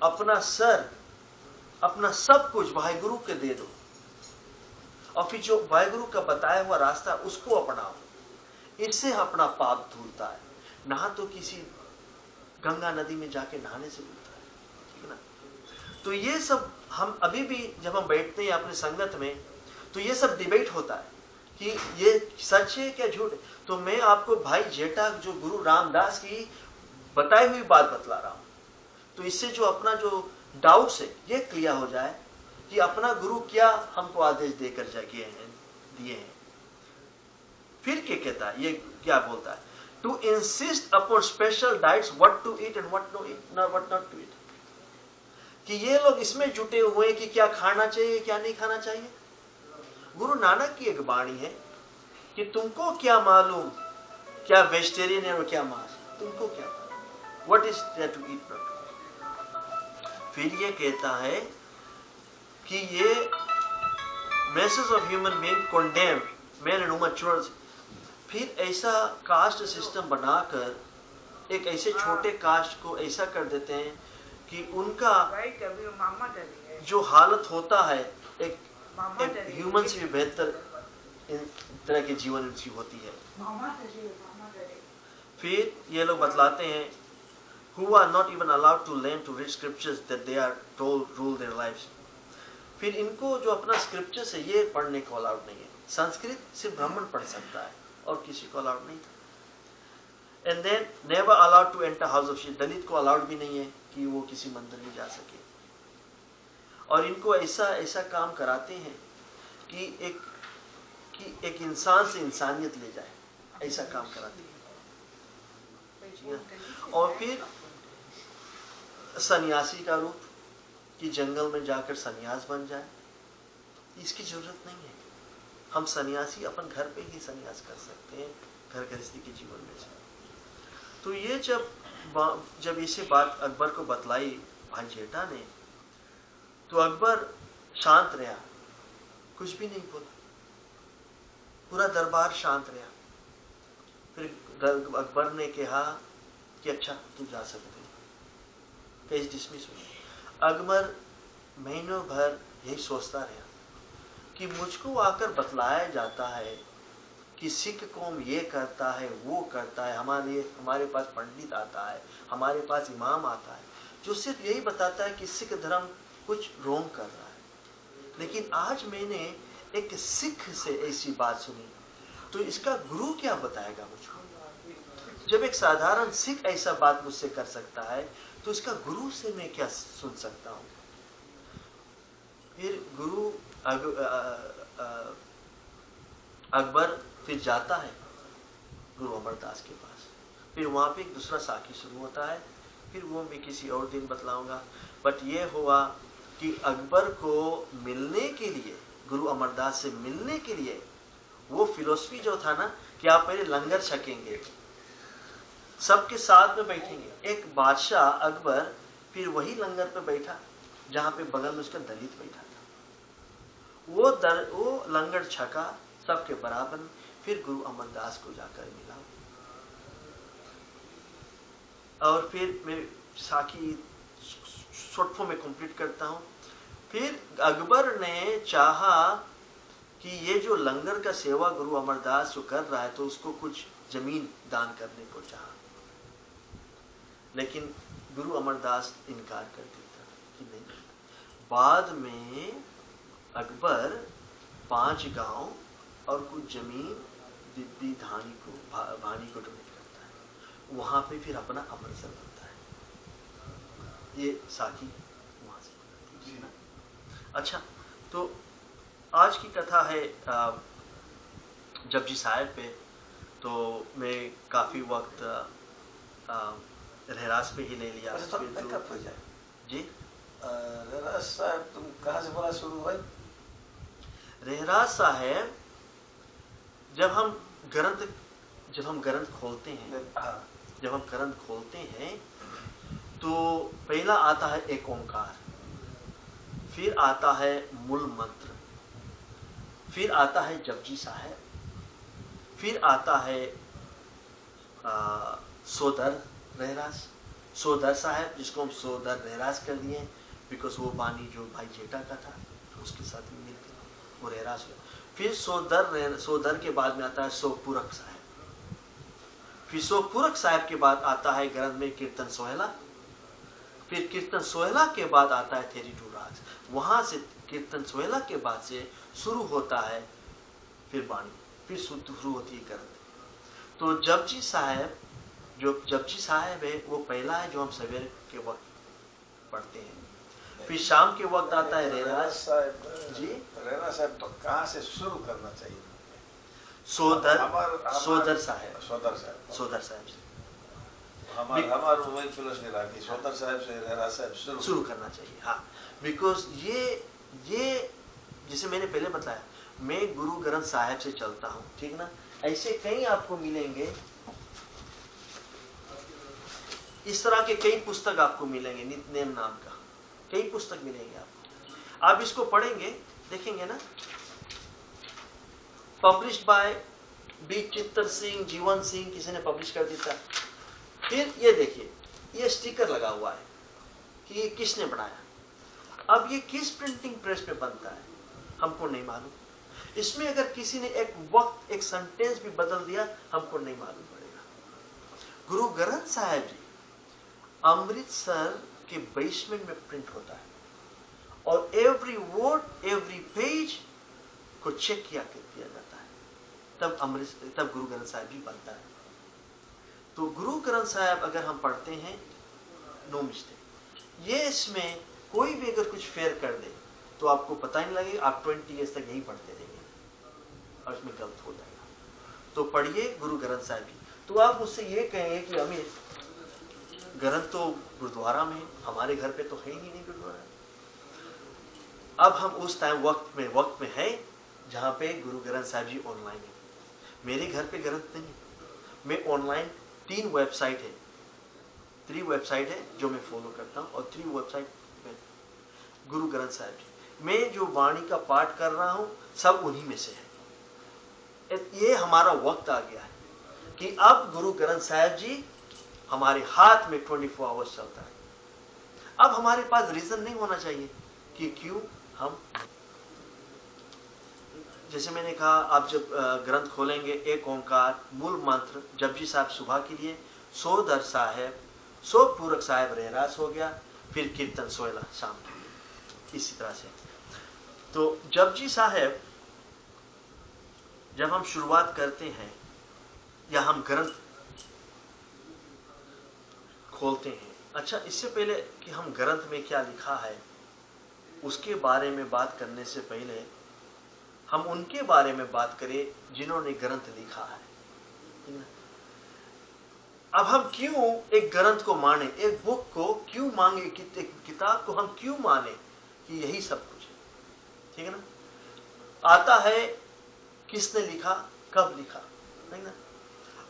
अपना सर, अपना सब कुछ वाहिगुरु के दे दो, और फिर जो वाहिगुरु का बताया हुआ रास्ता उसको अपनाओ। इससे अपना पाप धुलता है, ना तो किसी गंगा नदी में जाके नहाने से धुलता है, ठीक है ना। तो ये सब हम अभी भी जब हम बैठते हैं अपने संगत में तो ये सब डिबेट होता है कि ये सच है क्या झूठ है। तो मैं आपको भाई जेठा जो गुरु रामदास की बताई हुई बात बतला रहा हूं, तो इससे जो अपना जो डाउट्स है ये क्लियर हो जाए कि अपना गुरु क्या हमको आदेश देकर दिए हैं। फिर क्या कहता है, ये क्या बोलता है, to insist upon special diets what to eat and what not to eat. कि ये लोग इसमें जुटे हुए कि क्या खाना चाहिए क्या नहीं खाना चाहिए। गुरु नानक की एक वाणी है कि तुमको क्या मालूम क्या वेजिटेरियन है और क्या मांस, तुमको क्या, what is there to eat. फिर ये कहता है कि ये message of human being condemn man and woman children. फिर ऐसा कास्ट सिस्टम बनाकर एक ऐसे छोटे कास्ट को ऐसा कर देते हैं कि उनका जो हालत होता है एक ह्यूमन से भी बेहतर इन तरह के जीवन की होती है। फिर ये लोग बतलाते हैं who are not even allowed to learn to read scriptures that they are told rule their lives। फिर इनको जो अपना स्क्रिप्चर्स है ये पढ़ने को अलाउड नहीं है। संस्कृत सिर्फ ब्राह्मण पढ़ सकता है और किसी को अलाउड नहीं था। And then never allowed to enter house of Shiv, Dalit को अलाउड भी नहीं है कि वो किसी मंदिर में जा सके। और इनको ऐसा काम कराते हैं कि एक इंसान से इंसानियत ले जाए, ऐसा काम कराते हैं। और फिर सन्यासी का रूप कि जंगल में जाकर सन्यास बन जाए, इसकी जरूरत नहीं है। हम सन्यासी अपन घर पे ही सन्यास कर सकते हैं, घर गृहस्थी के जीवन में से। तो ये जब इसे बात अकबर को बतलाई भाई जेठा ने, तो अकबर शांत रहा, कुछ भी नहीं बोला, पूरा दरबार शांत रहा। फिर अकबर ने कहा कि अच्छा तू जा सकते हो, केस डिसमिस हुआ। अकबर महीनों भर यही सोचता रहा कि मुझको आकर बतलाया जाता है कि सिख कौम ये करता है, वो करता है, हमारे पास पंडित आता है, हमारे पास इमाम आता है, जो सिर्फ यही बताता है कि सिख धर्म कुछ रोंग कर रहा है। लेकिन आज मैंने एक सिख से ऐसी बात सुनी, तो इसका गुरु क्या बताएगा मुझको? जब एक साधारण सिख ऐसा बात मुझसे कर सकता है, तो इसका गुरु से मैं क्या सुन सकता हूँ? फिर गुरु अकबर फिर जाता है गुरु अमरदास के पास। फिर वहां पे एक दूसरा साखी शुरू होता है, फिर वो मैं किसी और दिन बतलाऊंगा। बट ये हुआ कि अकबर को मिलने के लिए, गुरु अमरदास से मिलने के लिए, वो फिलोसफी जो था ना कि आप पहले लंगर छकेंगे, सबके साथ में बैठेंगे। एक बादशाह अकबर फिर वही लंगर पे बैठा जहां पे बगल में उसका दलित बैठा था। वो लंगर छका सबके बराबर में। फिर गुरु अमरदास को जाकर मिला, और फिर मैं साखी शॉर्ट फॉर्म में कंप्लीट करता हूं। फिर अकबर ने चाहा कि ये जो लंगर का सेवा गुरु अमरदास जो कर रहा है, तो उसको कुछ जमीन दान करने को चाहा, लेकिन गुरु अमरदास इनकार कर देता कि नहीं। बाद में अकबर 5 गांव और कुछ जमीन दिव्य भानी को डोनेट करता है। वहां पे फिर अपना अमृतसर बनता है। ये साखी वहां से बनती है ना। अच्छा, तो आज की कथा है जपजी साहब पे। तो मैं काफी वक्त रहरास पे ही ले लिया। अच्छा, तो बैकअप हो जाए जी। रहरास साहब तुम कहाँ से बोला शुरू हुआ? रहरास साहब जब हम ग्रंथ खोलते हैं, जब हम ग्रंथ खोलते हैं तो पहला आता है एक ओंकार, फिर आता है मूल मंत्र, फिर आता है जपजी साहब, फिर आता है सोदर रहरास, सोदर साहब, जिसको हम सोदर रहरास कर दिए बिकॉज वो बानी जो भाई जेठा का था उसके साथ में मिलकर वो रहरास हुआ। फिर सोदर के बाद में आता है सोपुरक साहब, फिर सोपुरक साहब के बाद आता है ग्रंथ में कीर्तन सोहला, फिर कीर्तन सोहला के बाद आता है थेरी टू राज। वहां से कीर्तन सोहला के बाद से शुरू होता है फिर बाणी, फिर शुरू होती है ग्रंथ। तो जपजी साहब, जो जपजी साहब है वो पहला है जो हम सवेरे के वक्त पढ़ते हैं। फिर शाम के वक्त आता है रहरास साहब जी। रहरास साहब तो कहाँ से शुरू करना चाहिए? सोदर साहब, सोदर साहब से हमारे वही फिलोसफी रहा कि सोदर साहब से रहरास साहब शुरू करना चाहिए। हाँ, बिकॉज ये जिसे मैंने पहले बताया, मैं गुरु ग्रंथ साहब से चलता हूँ, ठीक ना। ऐसे कई आपको मिलेंगे, इस तरह के कई पुस्तक आपको मिलेंगे, नित्यनेम नाम का कई पुस्तक मिलेंगे आपको। आप इसको पढ़ेंगे, देखेंगे ना, पब्लिश्ड बाय बी चित्तर सिंह, जीवन सिंह, किसी ने पब्लिश कर दिया। फिर ये देखिए, ये स्टिकर लगा हुआ है कि ये किसने बनाया। अब ये किस प्रिंटिंग प्रेस पे बनता है हमको नहीं मालूम। इसमें अगर किसी ने एक वक्त एक सेंटेंस भी बदल दिया हमको नहीं मालूम पड़ेगा। गुरु ग्रंथ साहब जी अमृतसर के बेसमेंट में प्रिंट होता है, और एवरी वर्ड एवरी पेज को चेक किया जाता है, तब गुरु ग्रंथ साहब जी बनता है। तो गुरु ग्रंथ साहब अगर हम पढ़ते हैं, नो मिस्टेक, ये इसमें कोई भी अगर कुछ फेयर कर दे तो आपको पता ही नहीं लगेगा, आप 20 ईयर्स तक यही पढ़ते रहेंगे और इसमें गलत हो जाएगा। तो पढ़िए गुरु ग्रंथ साहब जी। तो आप मुझसे ये कहेंगे कि हमें ग्रंथ तो गुरुद्वारा में, हमारे घर पे तो है ही नहीं गुरुद्वारा। अब हम उस टाइम वक्त में है जहां पे गुरु ग्रंथ साहब जी ऑनलाइन है। मेरे घर पे ग्रंथ नहीं, मैं ऑनलाइन 3 वेबसाइट है जो मैं फॉलो करता हूँ, और 3 वेबसाइट में गुरु ग्रंथ साहब जी। मैं जो वाणी का पाठ कर रहा हूँ सब उन्हीं में से है। ये हमारा वक्त आ गया है कि अब गुरु ग्रंथ साहब जी हमारे हाथ में 24 आवर्स चलता है। अब हमारे पास रीजन नहीं होना चाहिए कि क्यों हम जैसे मैंने कहा, आप जब ग्रंथ खोलेंगे, एक ओंकार मूल मंत्र जपजी साहब सुबह के लिए, 100 दर साहेब, 100 पूरक साहेब रहरास हो गया, फिर कीर्तन 16 शाम के लिए, इसी तरह से। तो जपजी साहेब जब हम शुरुआत करते हैं या हम ग्रंथ खोलते हैं, अच्छा इससे पहले कि हम ग्रंथ में क्या लिखा है उसके बारे में बात करने से पहले हम उनके बारे में बात करें जिन्होंने ग्रंथ लिखा है। अब हम क्यों एक ग्रंथ को माने, एक बुक को क्यों मांगे, एक किताब को हम क्यों माने कि यही सब कुछ है, ठीक है ना। आता है किसने लिखा, कब लिखा, नहीं ना।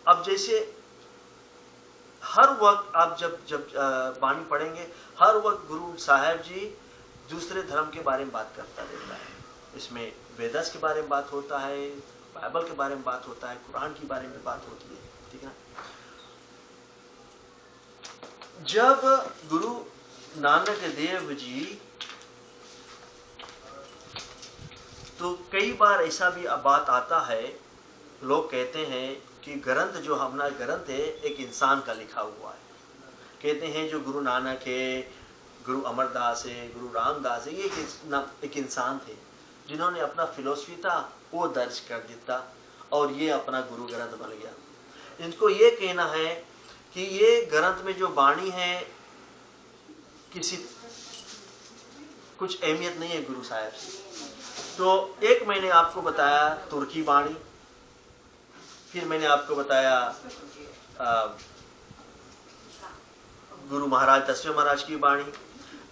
अब जैसे हर वक्त आप जब वाणी पढ़ेंगे, हर वक्त गुरु साहब जी दूसरे धर्म के बारे में बात करता रहता है। इसमें वेदास के बारे में बात होता है, बाइबल के बारे में बात होता है, कुरान के बारे में बात होती है, ठीक है ना। जब गुरु नानक देव जी, तो कई बार ऐसा भी बात आता है, लोग कहते हैं कि ग्रंथ जो हमारा ग्रंथ है एक इंसान का लिखा हुआ है। कहते हैं जो गुरु नानक है, गुरु अमरदास है, गुरु रामदास है, ये एक इंसान थे जिन्होंने अपना फिलोसफी था वो दर्ज कर दिया और ये अपना गुरु ग्रंथ बन गया। इनको ये कहना है कि ये ग्रंथ में जो वाणी है किसी कुछ अहमियत नहीं है गुरु साहब से। तो एक मैंने आपको बताया तुर्की वाणी, फिर मैंने आपको बताया गुरु महाराज दसवें महाराज की वाणी।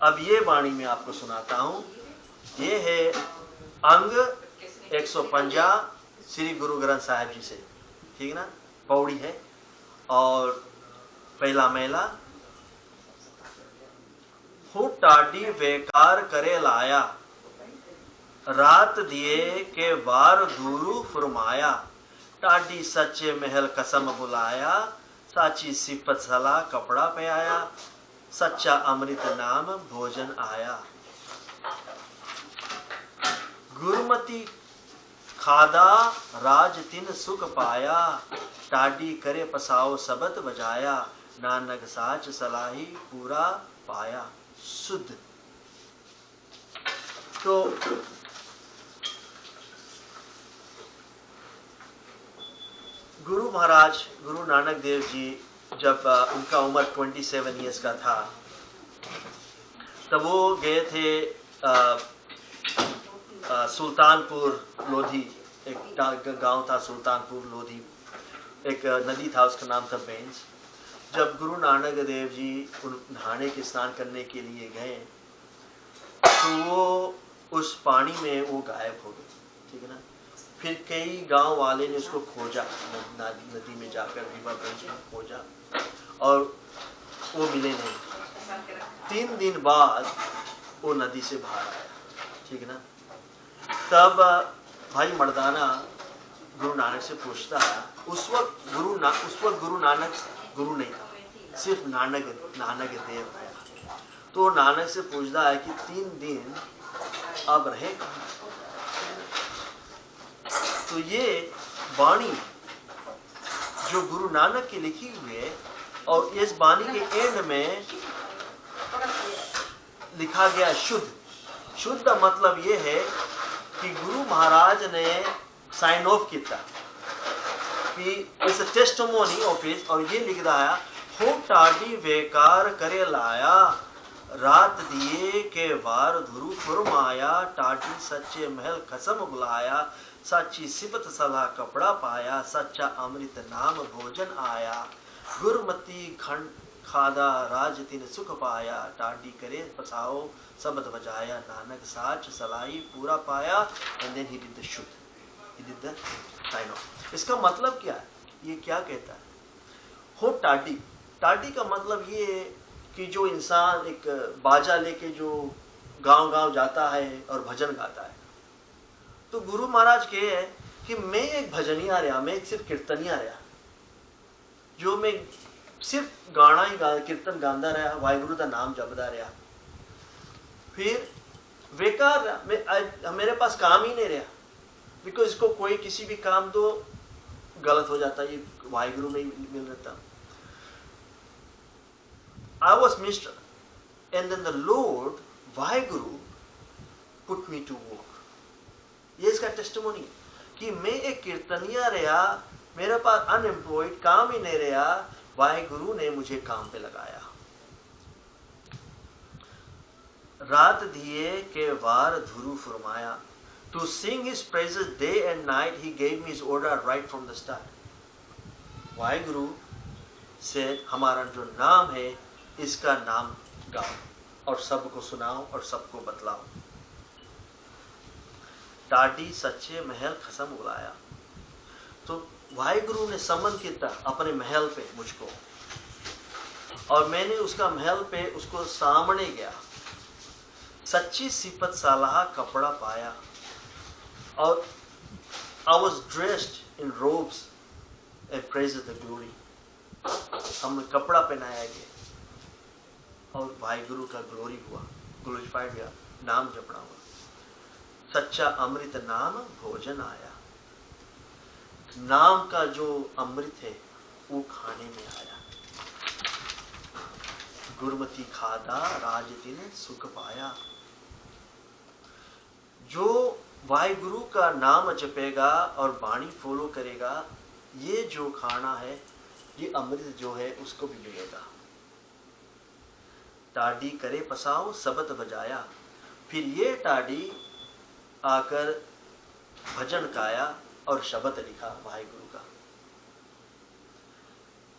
अब ये वाणी मैं आपको सुनाता हूं। ये है अंग 150 श्री गुरु ग्रंथ साहिब जी से, ठीक है ना, पौड़ी है। और पहला मेला, हो टाडी बेकार करे लाया, रात दिए के वार दूरू फरमाया, टाडी सच्चे महल कसम बुलाया, साची सिपत सला कपड़ा पे आया, सच्चा अमृत नाम भोजन आया। गुरुमति खादा राज तिन सुख पाया, टाडी करे पसाओ सबत बजाया, नानक साच सलाही पूरा पाया। शुद्ध। तो गुरु महाराज गुरु नानक देव जी जब उनका उम्र 27 इयर्स का था, तब वो गए थे सुल्तानपुर लोधी, एक गांव था सुल्तानपुर लोधी, एक नदी था उसका नाम था बेंस। जब गुरु नानक देव जी नहाने के स्नान करने के लिए गए तो वो उस पानी में वो गायब हो गए, ठीक है ना। फिर कई गांव वाले ने उसको खोजा, नदी में जाकर रिवर बेंच में खोजा और वो मिले नहीं। 3 दिन बाद वो नदी से बाहर आया, ठीक है ना। तब भाई मर्दाना गुरु नानक से पूछता है, उस वक्त गुरु नानक गुरु नहीं था, सिर्फ नानक देव था। तो नानक से पूछता है कि 3 दिन अब रहेगा। तो ये वाणी जो गुरु नानक की लिखी हुई है, और इस वाणी के एंड में लिखा गया शुद्ध। शुद्ध का मतलब ये है कि गुरु महाराज ने साइन ऑफ किया कि इस टेस्टिमोनी ऑफ हिज, और ये लिख रहा है, हो टाडी बेकार करे लाया, रात दिए के वार धुरु फुरमाया, टाडी सच्चे महल कसम बुलाया, सच्ची सिबत सला कपड़ा पाया, सच्चा अमृत नाम भोजन आया, गुरमति खंड खादा राज तिन सुख पाया, टाडी करे पसाओ सबद बजाया, नानक साच सलाई पूरा पाया। And then he did the shuddh, he did the sign off. इसका मतलब क्या है, ये क्या कहता है, हो टाडी। टाडी का मतलब ये है कि जो इंसान एक बाजा लेके जो गांव-गांव जाता है और भजन गाता है, तो गुरु महाराज कहे है कि मैं एक भजनिया रहा, मैं एक सिर्फ कीर्तनिया रहा, जो मैं सिर्फ गाना ही कीर्तन गांदा रहा, वाहिगुरु का नाम जपदा रहा, फिर बेकार रहा, मेरे पास काम ही नहीं रहा। बिकॉज इसको कोई किसी भी काम दो गलत हो जाता है, ये वाहिगुरु में ही मिल रहता। I was minister, and then the Lord, Waheguru, put me to work. ये इसका टेस्टिमोनी कि मैं एक कीर्तनिया रहा, मेरे पास अनएम्प्लॉयड काम ही नहीं रहा, वाहिगुरु ने मुझे काम पे लगाया। रात दिए के वार धुरु फरमाया, to sing his praises day and night, he gave me his order right from the start. Waheguru से हमारा जो नाम है, इसका नाम गाओ और सबको सुनाओ और सबको बतलाओ। टाडी सच्चे महल खसम उलाया, तो वाहिगुरु ने समन किया अपने महल पे मुझको, और मैंने उसका महल पे उसको सामने गया, सच्ची सिपत सालाह कपड़ा पाया, और I was dressed in robes and praises the glory. हमें कपड़ा पहनाया गया और वाहिगुरु का ग्लोरी हुआ, ग्लोरीफाइड हुआ, नाम जपना हुआ। सच्चा अमृत नाम भोजन आया, नाम का जो अमृत है वो खाने में आया। गुरमति खादा राज दिन सुख पाया। जो वाहिगुरु का नाम जपेगा और वाणी फॉलो करेगा, ये जो खाना है, ये अमृत जो है उसको भी मिलेगा। टाडी करे पसाओ सबत बजाया, फिर ये टाडी आकर भजन गाया और शब्द लिखा वाहिगुरु का।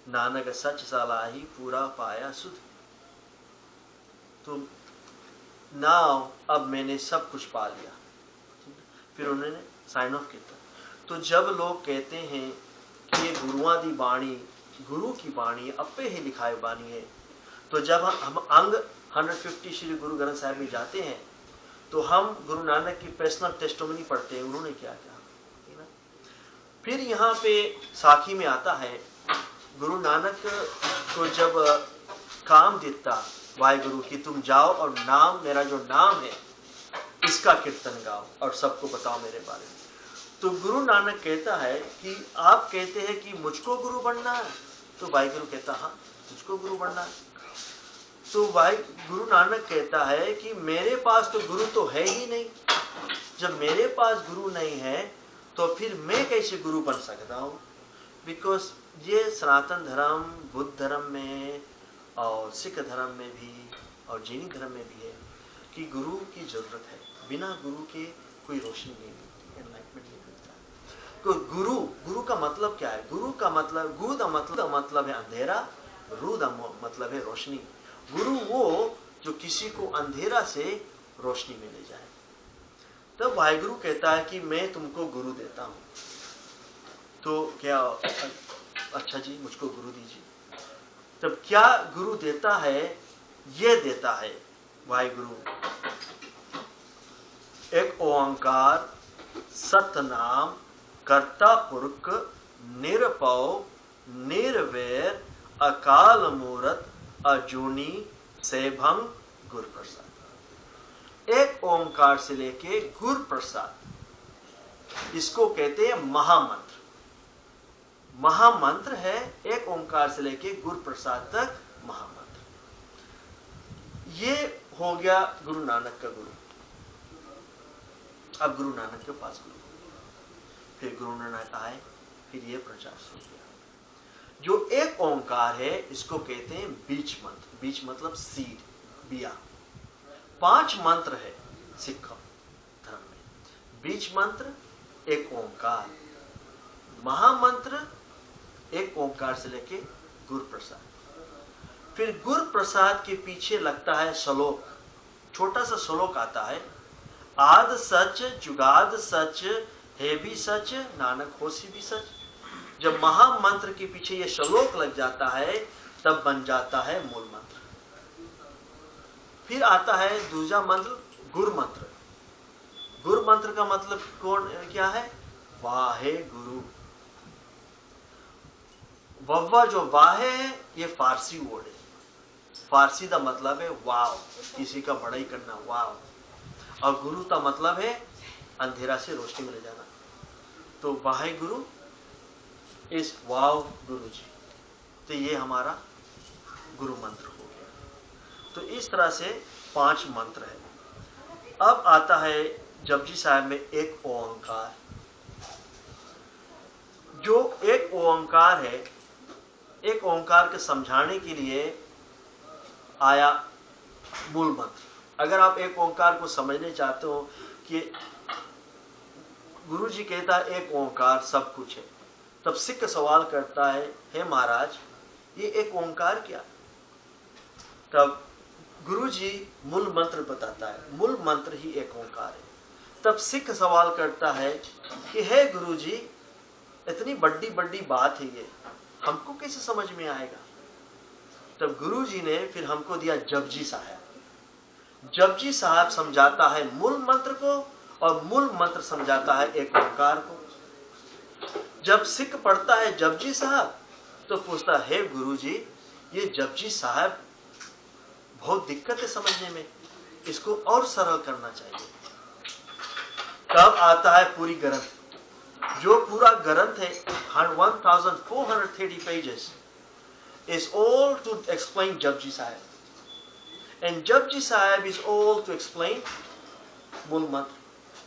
नानक सच सलाही पूरा पाया सुध, तो नाउ अब मैंने सब कुछ पा लिया। फिर उन्होंने साइन ऑफ किया। तो जब लोग कहते हैं कि ये गुरुआं दी बाणी, गुरु की बाणी अपे ही लिखाए बाणी है, तो जब हम अंग 150 श्री गुरु ग्रंथ साहिब में जाते हैं तो हम गुरु नानक की पर्सनल टेस्टिमनी पढ़ते हैं, उन्होंने क्या किया। फिर यहाँ पे साखी में आता है, गुरु नानक को जब काम देता वाहिगुरु की, तुम जाओ और नाम, मेरा जो नाम है इसका कीर्तन गाओ और सबको बताओ मेरे बारे में। तो गुरु नानक कहता है कि आप कहते हैं कि मुझको गुरु बनना है, तो वाहिगुरु कहता हाँ तुझको गुरु बनना है। तो गुरु नानक कहता है कि मेरे पास तो गुरु तो है ही नहीं, जब मेरे पास गुरु नहीं है तो फिर मैं कैसे गुरु बन सकता हूँ। बिकॉज ये सनातन धर्म, बुद्ध धर्म में और सिख धर्म में भी और जैन धर्म में भी है कि गुरु की जरूरत है, बिना गुरु के कोई रोशनी नहीं मिलती, एनलाइटमेंट नहीं मिलता। तो गुरु का मतलब क्या है? गुरु का मतलब, गु का मतलब है अंधेरा, रू का मतलब है रोशनी। गुरु वो जो किसी को अंधेरा से रोशनी में ले जाए। तब वाहिगुरु कहता है कि मैं तुमको गुरु देता हूं। तो क्या, अच्छा जी मुझको गुरु दीजिए। तब क्या गुरु देता है? ये देता है वाहिगुरु, एक ओंकार, सतनाम, कर्ता पुरख, निरपौ, निर्वैर, अकाल मूरत, अजूनी, सेभंग, गुरु प्रसाद। एक ओंकार से लेके गुरु प्रसाद, इसको कहते हैं महामंत्र। महामंत्र है एक ओंकार से लेके गुरु प्रसाद तक महामंत्र। ये हो गया गुरु नानक का गुरु। अब गुरु नानक के पास गुरु, फिर गुरु नानक आए, फिर ये प्रचार शुरू किया। जो एक ओंकार है इसको कहते हैं बीज मंत्र। बीज मतलब सीड, बिया। 5 मंत्र है सिख धर्म में। बीज मंत्र, एक ओंकार, महामंत्र, एक ओंकार से लेके गुरु प्रसाद। फिर गुरु प्रसाद के पीछे लगता है श्लोक, छोटा सा श्लोक आता है, आद सच जुगाद सच है भी सच, नानक होसी भी सच। जब महामंत्र के पीछे ये श्लोक लग जाता है तब बन जाता है मूल मंत्र। फिर आता है दूसरा मंत्र, गुरु मंत्र। गुरु मंत्र का मतलब क्या है? वाहे गुरु। वव्वा जो वाहे है ये फारसी वर्ड है। फारसी का मतलब है वाव, किसी का बड़ाई करना, वाव। और गुरु का मतलब है अंधेरा से रोशनी में ले जाना। तो वाहेगुरु इस वाव गुरु जी, तो ये हमारा गुरु मंत्र हो गया। तो इस तरह से 5 मंत्र है। अब आता है जपजी साहब में एक ओंकार। जो एक ओंकार है, एक ओंकार के समझाने के लिए आया मूल मंत्र। अगर आप एक ओंकार को समझने चाहते हो कि गुरु जी कहता है एक ओंकार सब कुछ है, तब सिख सवाल करता है, हे महाराज ये एक ओंकार क्या? तब गुरु जी मूल मंत्र बताता है, मूल मंत्र ही एक ओंकार है। तब सिख सवाल करता है कि हे गुरु जी इतनी बड़ी बड़ी बात है, ये हमको कैसे समझ में आएगा? तब गुरु जी ने फिर हमको दिया जपजी साहब। जपजी साहब समझाता है मूल मंत्र को और मूल मंत्र समझाता है एक ओंकार को। जब सिख पढ़ता है जपजी साहब तो पूछता है गुरु जी ये जपजी साहब बहुत दिक्कत है समझने में, इसको और सरल करना चाहिए। तब आता है पूरी ग्रंथ। जो पूरा ग्रंथ है 1430 pages is all to explain Japji Sahib, and Japji Sahib is all to explain Mool Mantra,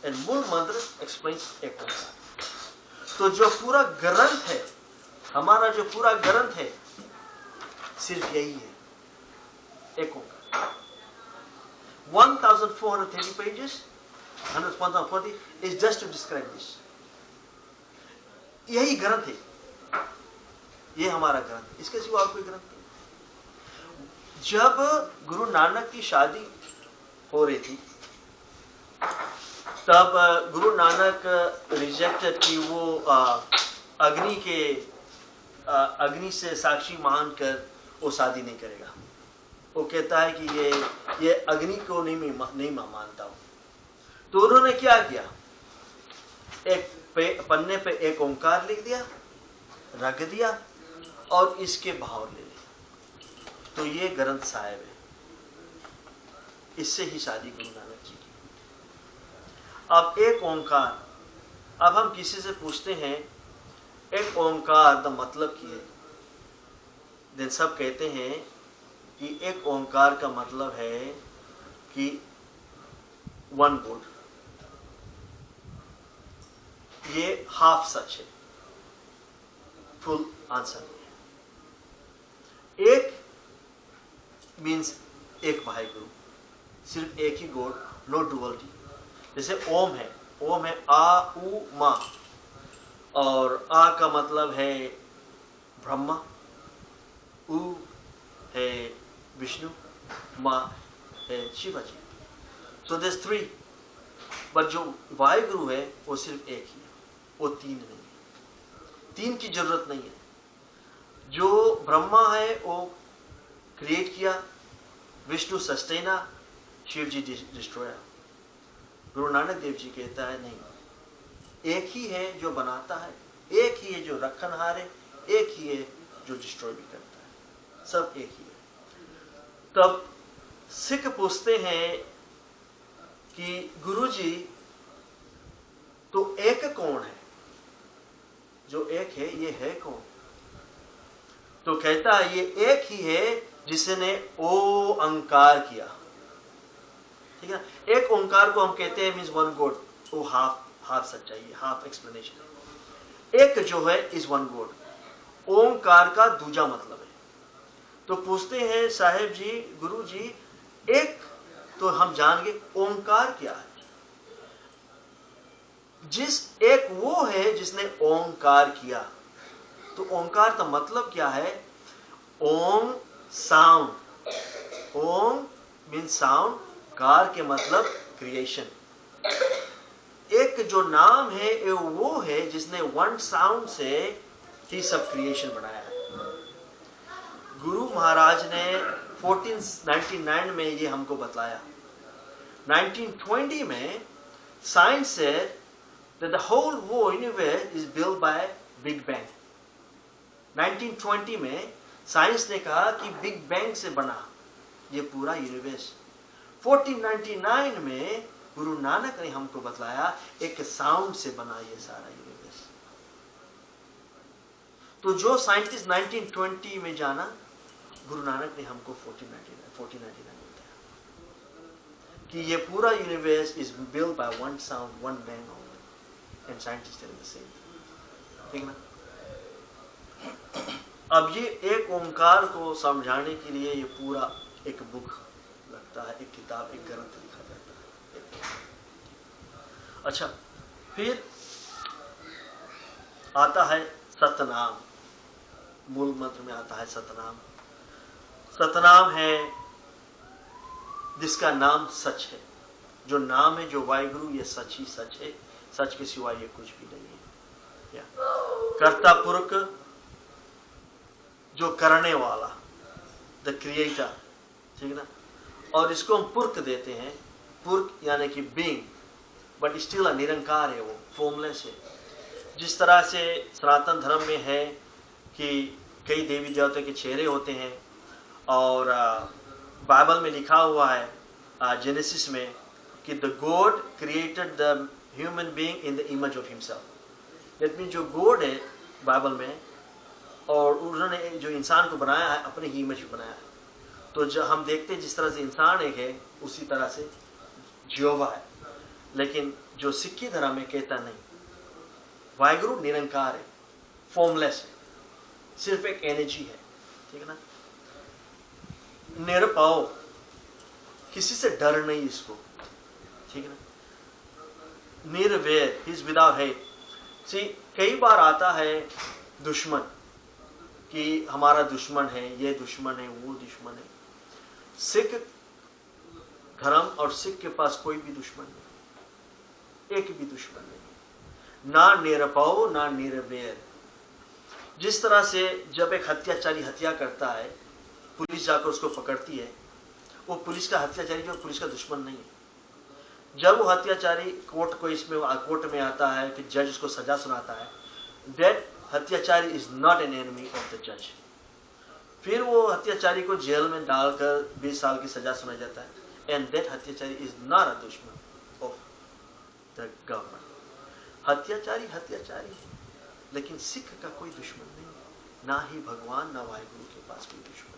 and Mool Mantra explains एक ओंकार। तो जो पूरा ग्रंथ है, हमारा जो पूरा ग्रंथ है सिर्फ यही है, एक ओंकार। 1430 pages, 140 is just to describe this। यही ग्रंथ है, ये हमारा ग्रंथ, इसके सिवा और कोई ग्रंथ नहीं। जब गुरु नानक की शादी हो रही थी तब गुरु नानक रिजेक्टेड कि वो अग्नि से साक्षी मानकर वो शादी नहीं करेगा। वो कहता है कि ये अग्नि को नहीं मानता हूं। तो उन्होंने क्या किया, एक पन्ने पे एक ओंकार लिख दिया, रख दिया और इसके भाव ले लिए। तो ये ग्रंथ साहिब है, इससे ही शादी गुरु नानक जी की। अब एक ओंकार, अब हम किसी से पूछते हैं एक ओंकार द मतलब की है, दिन सब कहते हैं कि एक ओंकार का मतलब है कि वन वर्ड। ये हाफ सच है, फुल आंसर नहीं है। एक मीन्स एक वाहेगुरु, सिर्फ एक ही गॉड, नो डुअलिटी। जैसे ओम है, ओम है आ उ मा, और आ का मतलब है ब्रह्मा, उ है विष्णु, मा है शिवाजी। सो दिस 3, बट जो वाहेगुरु है वो सिर्फ एक ही है, वो 3 नहीं है, 3 की जरूरत नहीं है। जो ब्रह्मा है वो क्रिएट किया, विष्णु सस्टेना, शिव जी डिस्ट्रॉयर। गुरु नानक देव जी कहता है नहीं, एक ही है जो बनाता है, एक ही है जो रखनहार है, एक ही है जो डिस्ट्रॉय भी करता है, सब एक ही है। तब सिख पूछते हैं कि गुरु जी तो एक कौन है? जो एक है ये है कौन? तो कहता है ये एक ही है जिसने ओ अंकार किया। ठीक है, एक ओंकार को हम कहते हैं मीन्स वन गॉड, वो हाफ सच्चाई है, हाफ एक्सप्लेनेशन। एक जो है इज वन गॉड, ओंकार का दूजा मतलब है। तो पूछते हैं साहेब जी, गुरु जी एक तो हम जान गए, ओंकार क्या है? जिस एक वो है जिसने ओंकार किया। तो ओंकार का मतलब क्या है? ओम साउंड, ओम मीन साउंड, कार के मतलब क्रिएशन। एक जो नाम है वो है जिसने वन साउंड से ही सब क्रिएशन बनाया है। गुरु महाराज ने 1499 में ये हमको बतलाया। 1920 में साइंस से that the whole universe is built by Big Bang। 1920 में साइंस ने कहा कि बिग बैंग से बना ये पूरा यूनिवर्स। 1499 में गुरु नानक ने हमको बतलाया एक साउंड से बना ये सारा यूनिवर्स। तो जो साइंटिस्ट 1920 में जाना, गुरु नानक ने हमको 1499 बताया कि ये पूरा universe is build by one sound, one bang only, and scientist tell the same. ठीक ना? अब ये एक ओंकार को समझाने के लिए ये पूरा एक बुक लगता है, एक किताब, एक ग्रंथ लिखा जाता है। अच्छा, फिर आता है सतनाम। मूल मंत्र में आता है सतनाम। सतनाम है जिसका नाम सच है। जो नाम है, जो वाहिगुरु, ये सच ही सच है, सच के सिवा ये कुछ भी नहीं है। क्या? कर्ता पुरख, जो करने वाला, द क्रिएटर। ठीक ना? और इसको हम पुरख देते हैं। पुरख यानी कि बीइंग, बट स्टिल निरंकार है, वो फॉर्मलेस है। जिस तरह से सनातन धर्म में है कि कई देवी देवता के चेहरे होते हैं, और बाइबल में लिखा हुआ है जेनेसिस में कि the God created the human being in the image of himself. That mean जो गॉड है बाइबल में, और उन्होंने जो इंसान को बनाया है अपने ही इमेज में बनाया है। तो जो हम देखते हैं जिस तरह से इंसान एक है, उसी तरह से जियोवा है। लेकिन जो सिक्खी धर्म में कहता नहीं, वाहिगुरु निरंकार है, फॉर्मलेस है, सिर्फ एक एनर्जी है। ठीक है ना? निरपाओ, किसी से डर नहीं इसको। ठीक है ना? निर्वैर, ही इज विदाउट हेट। सी, कई बार आता है दुश्मन कि हमारा दुश्मन है, ये दुश्मन है, वो दुश्मन है। सिख धर्म और सिख के पास कोई भी दुश्मन नहीं, एक भी दुश्मन नहीं, ना निरपाओ ना निर्वैर। जिस तरह से जब एक हत्याचारी हत्या करता है, पुलिस जाकर उसको पकड़ती है, वो पुलिस का हत्याचारी जो पुलिस का दुश्मन नहीं है। जब वो हत्याचारी कोर्ट में आता है, फिर जज उसको सजा सुनाता है, that hatyachari is not an enemy of the जज। फिर वो हत्याचारी को जेल में डालकर 20 साल की सजा सुनाया जाता है, and that hatyachari is not a dushman of the government. हत्याचारी हत्याचारी है, लेकिन सिख का कोई दुश्मन नहीं, ना ही भगवान ना वाहिगुरु के पास कोई दुश्मन।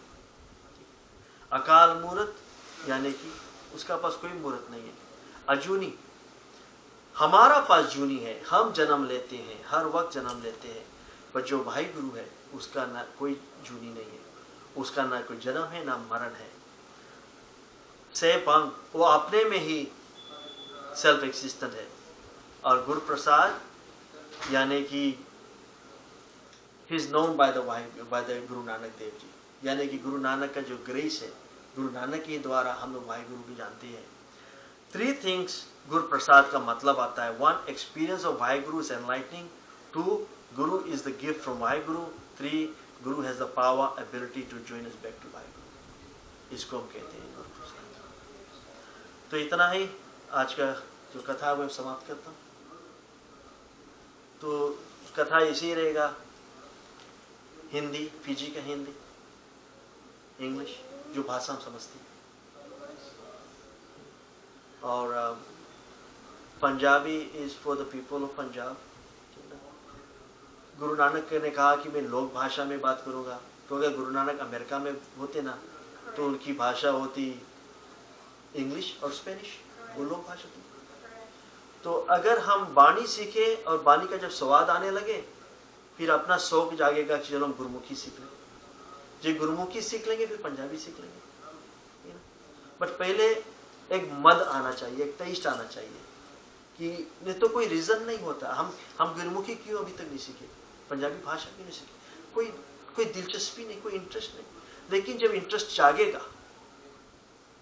अकाल मूर्त यानी कि उसका पास कोई मूर्त नहीं है। अजूनी, हमारा पास जूनी है, हम जन्म लेते हैं, हर वक्त जन्म लेते हैं, पर जो वाहिगुरु है उसका ना कोई जूनी नहीं है, उसका ना कोई जन्म है ना मरण है। सेपंग, वो अपने में ही सेल्फ एक्सिस्टेंट है। और गुरु प्रसाद यानी कि he is known by the Guru Nanak Dev ji, यानी कि गुरु नानक का जो ग्रेस है, गुरु नानक के द्वारा हम लोग वाहिगुरु को जानते हैं। 3 थिंग्स गुरु प्रसाद का मतलब आता है। 1, experience of Waheguru is enlightening. 2, Guru is the gift from Waheguru. 3, Guru has the power ability to join us back to Waheguru. इसको हम कहते हैं गुरु प्रसाद। तो इतना ही आज का जो कथा है वो समाप्त करता हूँ। तो कथा इसी रहेगा, हिंदी, फिजी का हिंदी, इंग्लिश, जो भाषा हम समझते हैं, और Punjabi is for the people of Punjab. Guru Nanak ने कहा कि मैं लोक भाषा में बात करूंगा, तो अगर गुरु नानक अमेरिका में होते ना, तो उनकी भाषा होती इंग्लिश और स्पेनिश, वो लोक भाषा थी। तो अगर हम बानी सीखे और बानी का जब स्वाद आने लगे, फिर अपना शौक जागेगा कि चलो हम गुरुमुखी सीख लें। जब गुरुमुखी सीख लेंगे फिर पंजाबी सीख लेंगे। बट पहले एक मद आना चाहिए, एक टेस्ट आना चाहिए, कि नहीं तो कोई रीजन नहीं होता। हम गुरुमुखी क्यों अभी तक नहीं सीखे, पंजाबी भाषा क्यों नहीं सीखे, कोई दिलचस्पी नहीं, कोई इंटरेस्ट नहीं। लेकिन जब इंटरेस्ट जागेगा,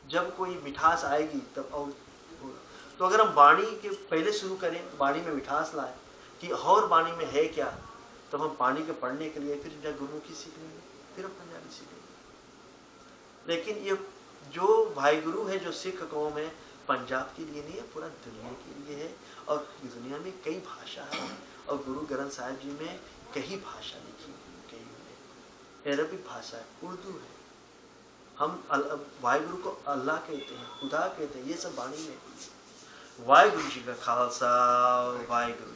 जब कोई मिठास आएगी तब। और तो अगर हम वाणी के पहले शुरू करें, वाणी में मिठास लाए कि और वाणी में है क्या, तब हम वाणी के पढ़ने के लिए फिर गुरुमुखी सीख लेंगे, फिर हम पंजाबी सीखेंगे। लेकिन ये जो भाई गुरु है, जो सिख कौम है, पंजाब के लिए नहीं है, पूरा दुनिया के लिए है। और दुनिया में कई भाषा है, और गुरु ग्रंथ साहिब जी में कई भाषा लिखी हुई, कई है, अरबिक भाषा है, उर्दू है। हम वाहिगुरु को अल्लाह कहते हैं, खुदा कहते हैं, ये सब वाणी में। वाहिगुरु जी का खालसा, वाहिगुरु।